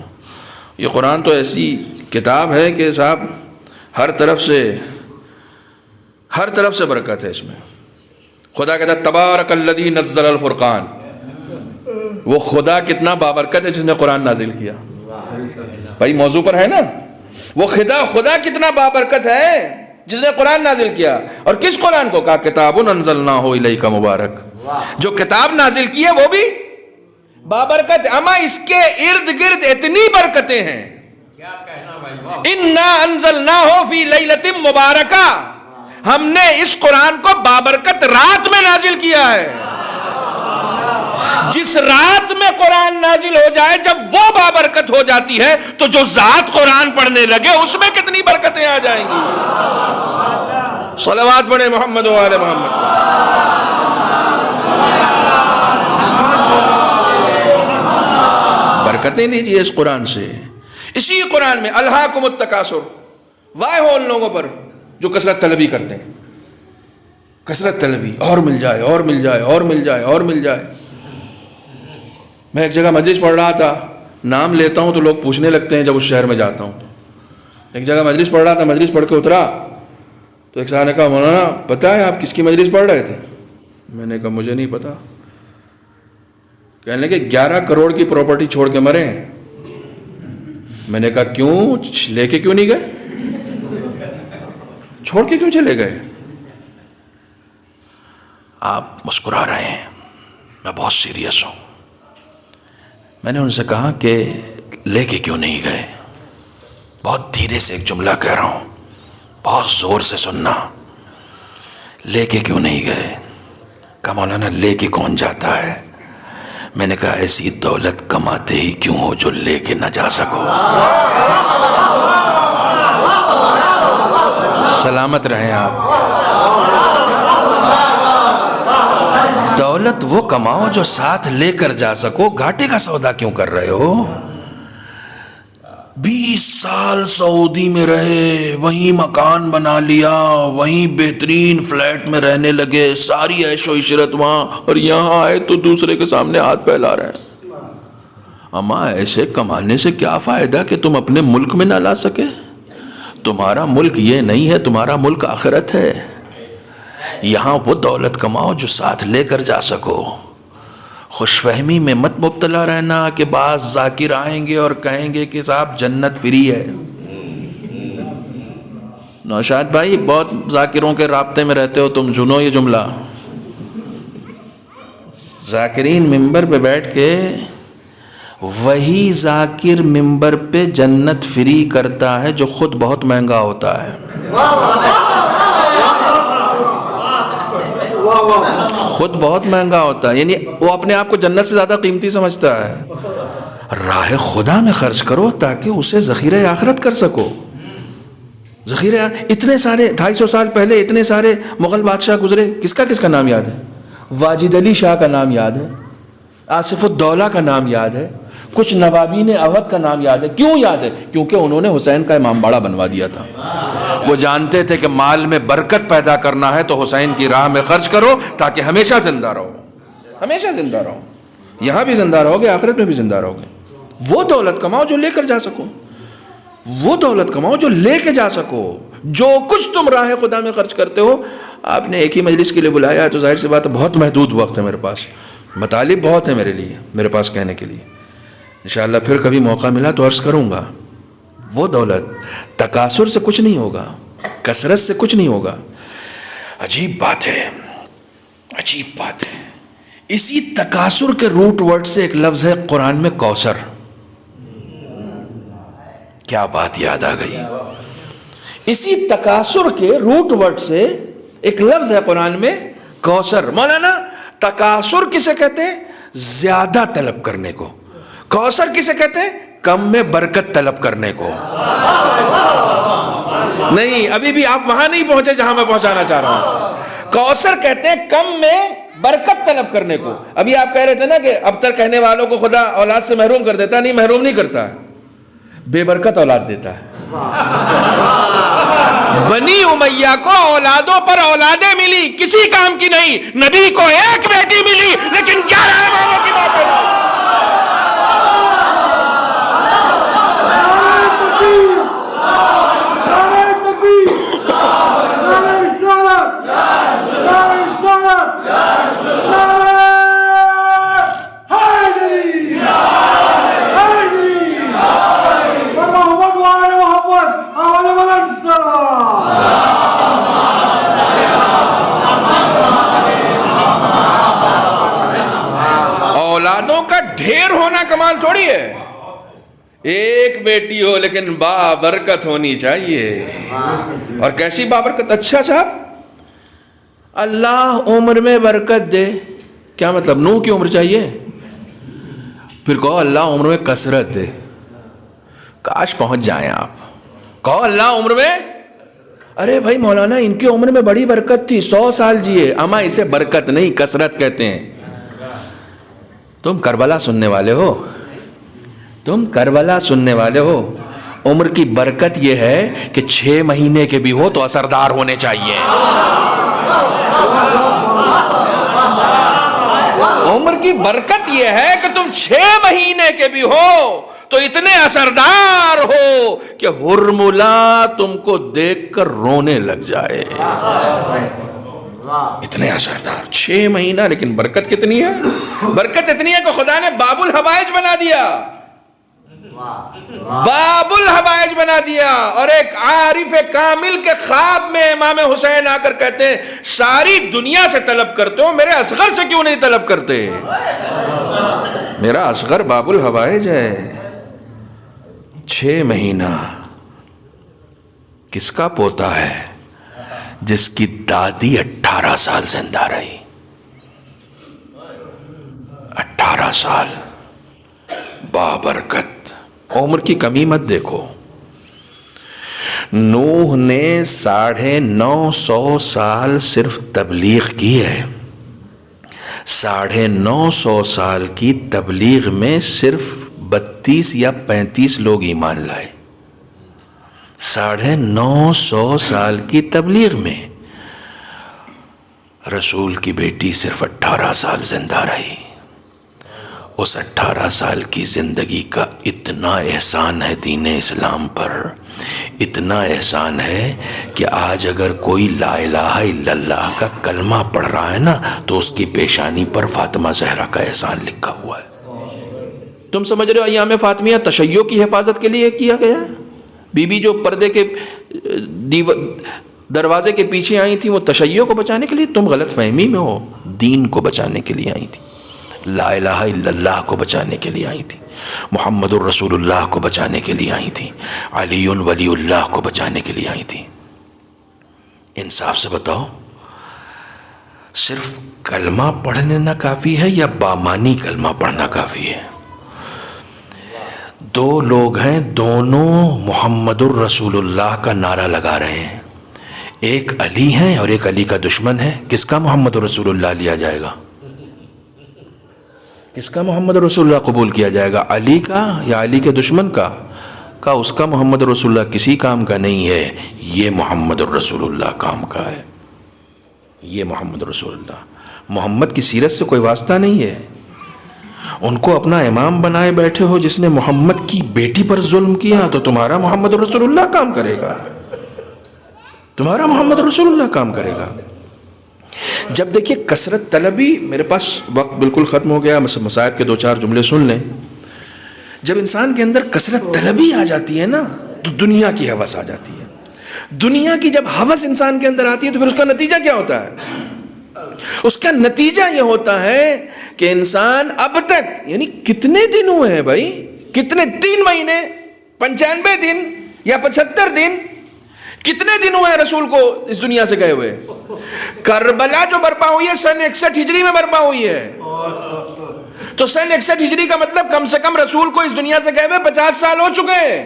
یہ قرآن تو ایسی کتاب ہے کہ صاحب ہر طرف سے برکت ہے اس میں. خدا کہتا ہے تبارک الذی نزل الفرقان. وہ خدا کتنا بابرکت ہے جس نے قرآن نازل کیا. بھائی موضوع پر ہے نا. وہ خدا کتنا بابرکت ہے جس نے قرآن نازل کیا. اور کس قرآن کو کہا کتاب انزلناہ الیک مبارک. جو کتاب نازل کی ہے وہ بھی بابرکت. اما اس کے ارد گرد اتنی برکتیں ہیں. انا انزلناہ فی لیلۃ مبارکہ. ہم نے اس قرآن کو بابرکت رات میں نازل کیا ہے. جس رات میں قرآن نازل ہو جائے جب وہ بابرکت ہو جاتی ہے تو جو ذات قرآن پڑھنے لگے اس میں کتنی برکتیں آ جائیں گی. صلوات پڑھیں محمد و آل محمد. برکتیں لیجیے اس قرآن سے. اسی قرآن میں الہاکم التکاثر. واہ ہو ان لوگوں پر جو کثرت طلبی کرتے ہیں. کثرت طلبی، اور مل جائے اور مل جائے اور مل جائے اور مل جائے. میں ایک جگہ مجلس پڑھ رہا تھا، نام لیتا ہوں تو لوگ پوچھنے لگتے ہیں جب اس شہر میں جاتا ہوں. ایک جگہ مجلس پڑھ رہا تھا، مجلس پڑھ کے اترا تو ایک صاحب نے کہا مولانا پتہ ہے آپ کس کی مجلس پڑھ رہے تھے؟ میں نے کہا مجھے نہیں پتا. کہنے لگے 11 کروڑ کی پراپرٹی چھوڑ کے مرے. میں نے کہا کیوں, لے کے کیوں نہیں گئے, چھوڑ کے کیوں چلے گئے؟ آپ مسکرا رہے ہیں, میں بہت سیریس ہوں. میں نے ان سے کہا کہ لے کے کیوں نہیں گئے؟ بہت دھیرے سے ایک جملہ کہہ رہا ہوں, بہت زور سے سننا. لے کے کیوں نہیں گئے؟ کہا مولانا لے کے کون جاتا ہے؟ میں نے کہا ایسی دولت کماتے ہی کیوں ہو جو لے کے نہ جا سکو. سلامت رہیں آپ. دولت وہ کماؤ جو ساتھ لے کر جا سکو. گھاٹے کا سودا کیوں کر رہے ہو؟ 20 سال سعودی میں رہے, وہیں مکان بنا لیا, وہیں بہترین فلیٹ میں رہنے لگے, ساری عیش و عشرت وہاں, اور یہاں آئے تو دوسرے کے سامنے ہاتھ پھیلا رہے ہیں. اما ایسے کمانے سے کیا فائدہ کہ تم اپنے ملک میں نہ لا سکے؟ تمہارا ملک یہ نہیں ہے, تمہارا ملک آخرت ہے. یہاں وہ دولت کماؤ جو ساتھ لے کر جا سکو. خوش فہمی میں مت مبتلا رہنا کہ بعض ذاکر آئیں گے اور کہیں گے کہ صاحب جنت فری ہے. نوشاد بھائی بہت ذاکروں کے رابطے میں رہتے ہو تم, سنو یہ جملہ. ذاکرین ممبر پہ بیٹھ کے وہی ذاکر ممبر پہ جنت فری کرتا ہے جو خود بہت مہنگا ہوتا ہے. خود بہت مہنگا ہوتا ہے, یعنی وہ اپنے آپ کو جنت سے زیادہ قیمتی سمجھتا ہے. راہ خدا میں خرچ کرو تاکہ اسے ذخیرہ آخرت کر سکو. ذخیرہ اتنے سارے 250 سال پہلے اتنے سارے مغل بادشاہ گزرے, کس کا نام یاد ہے؟ واجد علی شاہ کا نام یاد ہے, آصف الدولہ کا نام یاد ہے, کچھ نوابین اودھ کا نام یاد ہے. کیوں یاد ہے؟ کیونکہ انہوں نے حسین کا امام باڑہ بنوا دیا تھا. وہ جانتے تھے کہ مال میں برکت پیدا کرنا ہے تو حسین کی راہ میں خرچ کرو تاکہ ہمیشہ زندہ رہو, ہمیشہ زندہ رہو. یہاں بھی زندہ رہو گے, آخرت میں بھی زندہ رہو گے. وہ دولت کماؤ جو لے کر جا سکو, وہ دولت کماؤ جو لے کے جا سکو. جو کچھ تم راہ خدا میں خرچ کرتے ہو, آپ نے ایک ہی مجلس کے لیے بلایا ہے تو ظاہر سی بات ہے بہت محدود وقت ہے میرے پاس, مطالب بہت ہے میرے پاس کہنے کے لیے. انشاءاللہ پھر کبھی موقع ملا تو عرض کروں گا. وہ دولت تکاثر سے کچھ نہیں ہوگا, کثرت سے کچھ نہیں ہوگا. عجیب بات ہے, عجیب بات ہے. اسی تکاثر کے روٹ ورڈ سے ایک لفظ ہے قرآن میں کوثر. کیا بات یاد آ گئی. اسی تکاثر کے روٹ ورڈ سے ایک لفظ ہے قرآن میں کوثر. مولانا تکاثر کسے کہتے ہیں؟ زیادہ طلب کرنے کو. کوثر کسے کہتے ہیں؟ کم میں برکت طلب کرنے کو. نہیں, ابھی بھی آپ وہاں نہیں پہنچے جہاں میں پہنچانا چاہ رہا ہوں. کوثر کہتے ہیں کم میں برکت طلب کرنے کو. ابھی آپ کہہ رہے تھے نا کہ اب تک کہنے والوں کو خدا اولاد سے محروم کر دیتا. نہیں, محروم نہیں کرتا, بے برکت اولاد دیتا ہے. بنی امیہ کو اولادوں پر اولادیں ملی, کسی کام کی نہیں. نبی کو ایک بیٹی ملی لیکن 11 اماموں کی بات ہے. اولادوں کا ڈھیر ہونا کمال تھوڑی ہے. ایک بیٹی ہو لیکن بابرکت ہونی چاہیے. اور کیسی بابرکت؟ اچھا صاحب, اللہ عمر میں برکت دے. کیا مطلب؟ نوح کی عمر چاہیے؟ پھر کہو اللہ عمر میں کثرت دے. کاش پہنچ جائیں آپ. کہو اللہ عمر میں, ارے بھائی مولانا ان کی عمر میں بڑی برکت تھی, 100 سال جیے. اما اسے برکت نہیں کثرت کہتے ہیں. تم کربلا سننے والے ہو, تم کربلا سننے والے ہو. عمر کی برکت یہ ہے کہ 6 مہینے کے بھی ہو تو اثردار ہونے چاہیے. عمر کی برکت یہ ہے کہ تم 6 مہینے کے بھی ہو تو اتنے اثردار ہو کہ ہرملا تم کو دیکھ کر رونے لگ جائے. اتنے اثردار 6 مہینہ، لیکن برکت کتنی ہے؟ برکت اتنی ہے کہ خدا نے باب الحوائج بنا دیا، باب الحوائج بنا دیا۔ اور ایک عارف کامل کے خواب میں امام حسین آ کر کہتے ہیں ساری دنیا سے طلب کرتے ہو، میرے اصغر سے کیوں نہیں طلب کرتے؟ میرا اصغر باب الحوائج ہے۔ 6 مہینہ کس کا پوتا ہے؟ جس کی دادی 18 سال زندہ رہی، 18 سال بابرکت۔ عمر کی کمی مت دیکھو۔ نوح نے 950 سال صرف تبلیغ کی ہے، 950 سال کی تبلیغ میں صرف 32 یا 35 لوگ ایمان لائے۔ 950 سال کی تبلیغ میں رسول کی بیٹی صرف 18 سال زندہ رہی۔ اس 18 سال کی زندگی کا اتنا احسان ہے دین اسلام پر، اتنا احسان ہے کہ آج اگر کوئی لا الہ الا اللہ کا کلمہ پڑھ رہا ہے نا تو اس کی پیشانی پر فاطمہ زہرا کا احسان لکھا ہوا ہے۔ تم سمجھ رہے ہو ایام فاطمیہ تشیع کی حفاظت کے لیے کیا گیا ہے؟ بی بی جو پردے کے دروازے کے پیچھے آئی تھی وہ تشیع کو بچانے کے لیے، تم غلط فہمی میں ہو، دین کو بچانے کے لیے آئی تھی، لا الہ الا اللہ کو بچانے کے لیے آئی تھی، محمد الرسول اللہ کو بچانے کے لیے آئی تھی، علی ولی اللہ کو بچانے کے لیے آئی تھی۔ انصاف سے بتاؤ، صرف کلمہ پڑھنے نہ کافی ہے یا بامانی کلمہ پڑھنا کافی ہے؟ 2 لوگ ہیں، دونوں محمد الرسول اللہ کا نعرہ لگا رہے ہیں، ایک علی ہے اور ایک علی کا دشمن ہے، کس کا محمد الرسول اللہ لیا جائے گا؟ کس کا محمد رسول اللہ قبول کیا جائے گا؟ علی کا یا علی کے دشمن کا؟ اس کا محمد رسول اللہ کسی کام کا نہیں ہے، یہ محمد الرسول اللہ کام کا ہے۔ یہ محمد رسول اللہ، محمد کی سیرت سے کوئی واسطہ نہیں ہے۔ ان کو اپنا امام بنائے بیٹھے ہو، جس نے محمد کی بیٹی پر ظلم کیا، تو تمہارا محمد رسول اللہ کام کرے گا؟ تمہارا محمد رسول اللہ کام کرے گا؟ جب دیکھیے کثرت طلبی، میرے پاس وقت بالکل ختم ہو گیا، مصائب کے 2-4 جملے سن لیں۔ جب انسان کے اندر کثرت طلبی آ جاتی ہے نا تو دنیا کی ہوس آ جاتی ہے۔ دنیا کی جب ہوس انسان کے اندر آتی ہے تو پھر اس کا نتیجہ کیا ہوتا ہے؟ اس کا نتیجہ یہ ہوتا ہے کہ انسان اب تک، یعنی کتنے دن ہوئے ہیں بھائی، کتنے 3 مہینے 95 دن یا 75 دن، کتنے دن ہوئے رسول کو اس دنیا سے گئے ہوئے؟ کربلا جو برپا ہوئی ہے 61 ہجری میں برپا ہوئی ہے، تو 61 ہجری کا مطلب کم سے کم رسول کو اس دنیا سے گئے ہوئے 50 سال ہو چکے ہیں۔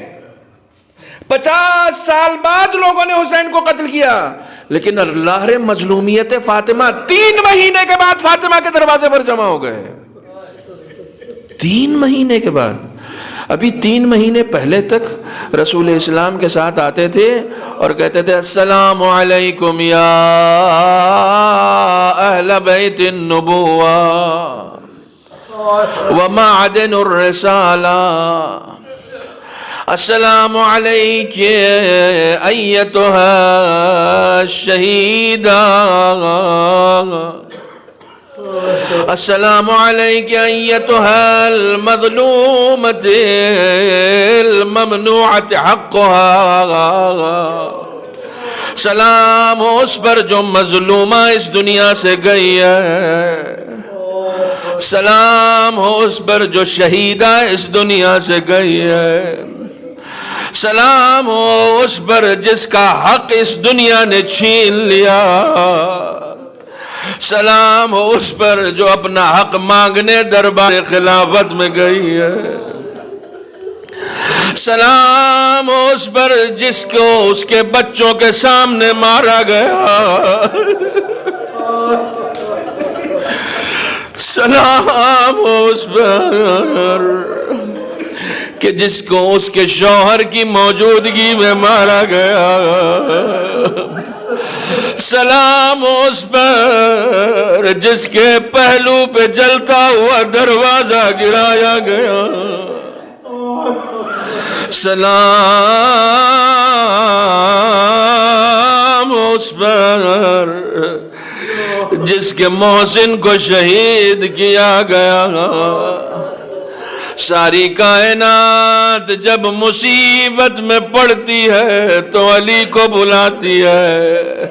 50 سال بعد لوگوں نے حسین کو قتل کیا، لیکن اللہ مظلومیت فاطمہ 3 مہینے کے بعد فاطمہ کے دروازے پر جمع ہو گئے۔ 3 مہینے کے بعد۔ ابھی 3 مہینے پہلے تک رسول اسلام کے ساتھ آتے تھے اور کہتے تھے السلام علیکم یا اہل بیت النبوہ ومعدن الرسالہ، السلام علیک ایتھا الشہیدہ، السلام علیک ایتھا المظلومۃ الممنوعۃ حقها، سلام ہو اس پر جو مظلومہ اس دنیا سے گئی ہے، سلام ہو اس پر جو شہیدہ اس دنیا سے گئی ہے، سلام ہو اس پر جس کا حق اس دنیا نے چھین لیا، سلام ہو اس پر جو اپنا حق مانگنے دربار خلافت میں گئی ہے، سلام ہو اس پر جس کو اس کے بچوں کے سامنے مارا گیا، سلام ہو اس پر کہ جس کو اس کے شوہر کی موجودگی میں مارا گیا، سلام اس پر جس کے پہلو پہ جلتا ہوا دروازہ گرایا گیا، سلام اس پر جس کے محسن کو شہید کیا گیا. ساری کائنات جب مصیبت میں پڑتی ہے تو علی کو بلاتی ہے.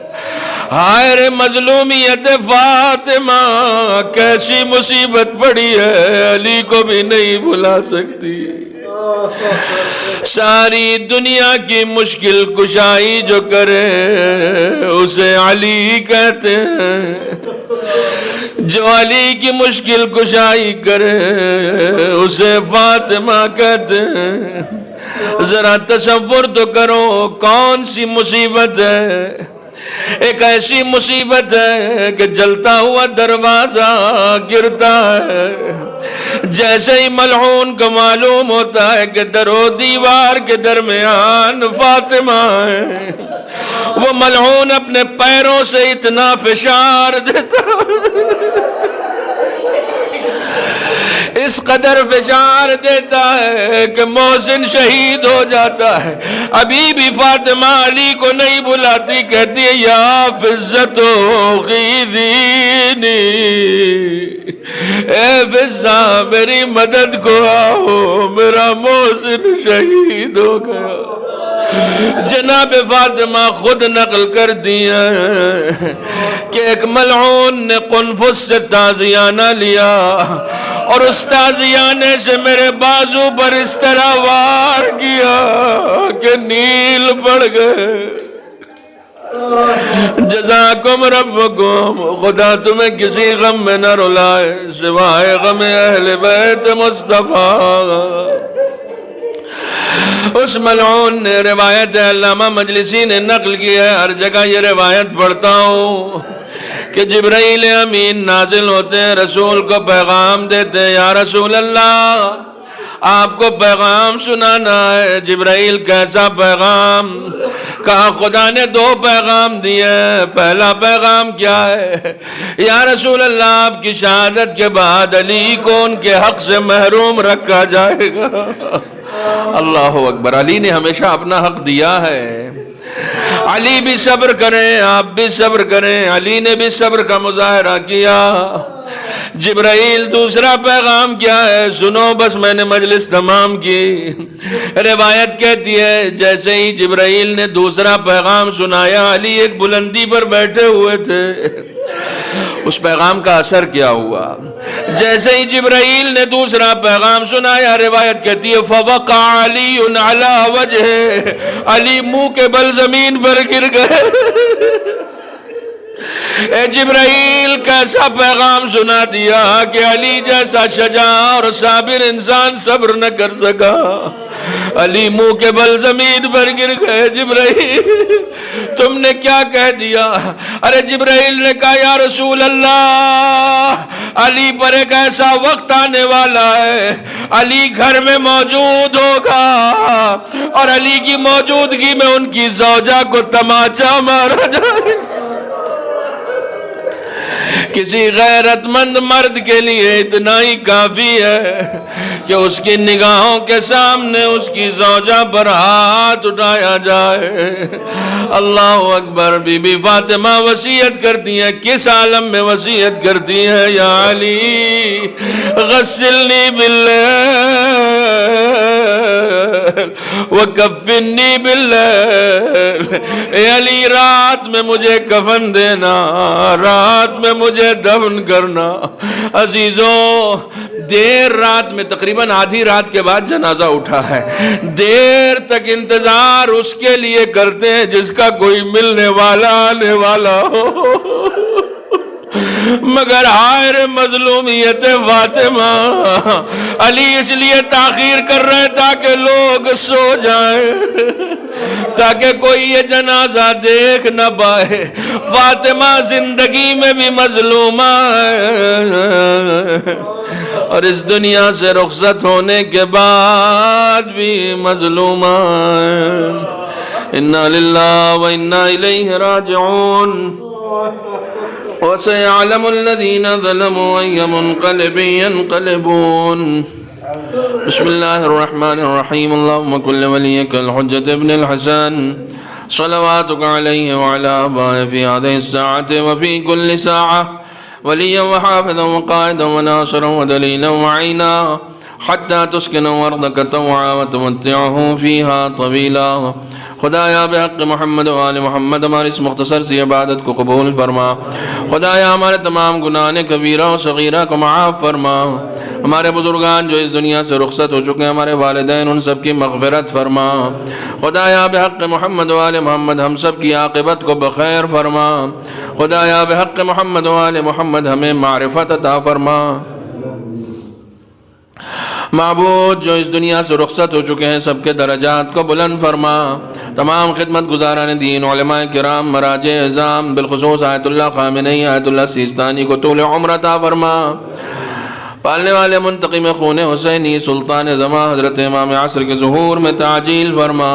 ہائے رے مظلومیت فاطمہ، کیسی مصیبت پڑی ہے، علی کو بھی نہیں بلا سکتی. ساری دنیا کی مشکل کشائی جو کرے اسے علی کہتے ہیں. جو علی کی مشکل کشائی کرے اسے فاطمہ کہتے ہیں. ذرا تصور تو کرو کون سی مصیبت ہے. ایک ایسی مصیبت ہے کہ جلتا ہوا دروازہ گرتا ہے. جیسے ہی ملعون کو معلوم ہوتا ہے کہ در و دیوار کے درمیان فاطمہ ہے، وہ ملعون اپنے پیروں سے اتنا فشار دیتا اس قدر فشار دیتا ہے کہ محسن شہید ہو جاتا ہے. ابھی بھی فاطمہ علی کو نہیں بلاتی، کہتی ہے یا فزتو غیدینی، اے فزہ میری مدد کو آؤ، میرا محسن شہید ہو گیا. جناب فاطمہ خود نقل کر دیا کہ ایک ملعون نے قنفس سے تازیانہ لیا اور اس تازیانے سے میرے بازو پر اس طرح وار کیا کہ نیل پڑ گئے. جزاکم ربکم، خدا تمہیں کسی غم میں نہ رلائے سوائے غم اہل بیت مصطفیٰ. اس ملعون نے، روایت علامہ مجلسی نے نقل کی ہے، ہر جگہ یہ روایت پڑھتا ہوں کہ جبرائیل امین نازل ہوتے ہیں، رسول کو پیغام دیتے ہیں، یا رسول اللہ آپ کو پیغام سنانا ہے. جبرائیل کیسا پیغام؟ کہا خدا نے 2 پیغام دیے. پہلا پیغام کیا ہے؟ یا رسول اللہ آپ کی شہادت کے بعد علی کو ان کے حق سے محروم رکھا جائے گا. اللہ اکبر، علی نے ہمیشہ اپنا حق دیا ہے. علی بھی صبر کریں، آپ بھی صبر کریں. علی نے بھی صبر کا مظاہرہ کیا. جبرائیل دوسرا پیغام کیا ہے؟ سنو بس میں نے مجلس تمام کی. روایت کہتی ہے جیسے ہی جبرائیل نے دوسرا پیغام سنایا، علی ایک بلندی پر بیٹھے ہوئے تھے. اس پیغام کا اثر کیا ہوا؟ جیسے ہی جبرائیل نے دوسرا پیغام سنایا، روایت کہتی ہے فوقع علی علی وجہ، علی منہ کے بل زمین پر گر گئے. اے جبرائیل کیسا پیغام سنا دیا کہ علی جیسا شجاع اور صابر انسان صبر نہ کر سکا. علی منہ کے بل زمین پر گر گئے. جبرائیل تم نے کیا کہہ دیا؟ ارے جبرائیل نے کہا یا رسول اللہ علی پر ایک ایسا وقت آنے والا ہے، علی گھر میں موجود ہوگا اور علی کی موجودگی میں ان کی زوجہ کو تماچا مارا جائے گا. کسی غیرت مند مرد کے لیے اتنا ہی کافی ہے کہ اس کی نگاہوں کے سامنے اس کی زوجہ پر ہاتھ اٹھایا جائے. اللہ اکبر. بی بی فاطمہ وصیت کرتی ہیں، کس عالم میں وصیت کرتی ہیں؟ یا علی غسلنی باللیل وکفنی باللیل. اے علی رات میں مجھے کفن دینا، رات میں مجھے دفن کرنا. عزیزوں دیر رات میں، تقریباً آدھی رات کے بعد جنازہ اٹھا ہے، دیر تک انتظار اس کے لیے کرتے ہیں جس کا کوئی ملنے والا آنے والا ہو. مگر ہائر مظلومیت فاطمہ، علی اس لیے تاخیر کر رہے تاکہ لوگ سو جائیں، تاکہ کوئی یہ جنازہ دیکھ نہ پائے. فاطمہ زندگی میں بھی مظلومہ ہے اور اس دنیا سے رخصت ہونے کے بعد بھی مظلومہ ہے. انا للہ و انا الیہ راجعون. وسيعلم الذين ظلموا أي منقلب ينقلبون. بسم الله الرحمن الرحيم. اللهم كن لوليك الحجة ابن الحسن صلواتك عليه وعلى آبائه في هذه الساعة وفي كل ساعة وليا وحافظا وقائدا وناصرا ودليلا وعينا حتى تسكن أرضك طوعا وتمتعه فيها طويلا. خدایا بحق محمد و آل محمد ہماری اس مختصر سی عبادت کو قبول فرما. خدایا ہمارے تمام گناہ کبیرہ و صغیرہ کو معاف فرما. ہمارے بزرگان جو اس دنیا سے رخصت ہو چکے ہیں، ہمارے والدین، ان سب کی مغفرت فرما. خدایا بحق محمد و آل محمد ہم سب کی عاقبت کو بخیر فرما. خدایا بحق محمد و آل محمد ہمیں معرفت عطا فرما. معبود جو اس دنیا سے رخصت ہو چکے ہیں، سب کے درجات کو بلند فرما. تمام خدمت گزاران دین، علماء کرام، مراجع اعظام، بالخصوص آیت اللہ خامنئی، آیت اللہ سیستانی کو طول عمر عطا فرما. پالنے والے منتقم خون حسینی سلطان زمان حضرت امام عصر کے ظہور میں تعجیل فرما.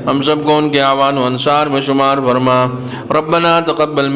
ہم سب کو ان کے اعوان و انصار میں شمار فرما. ربنا تقبل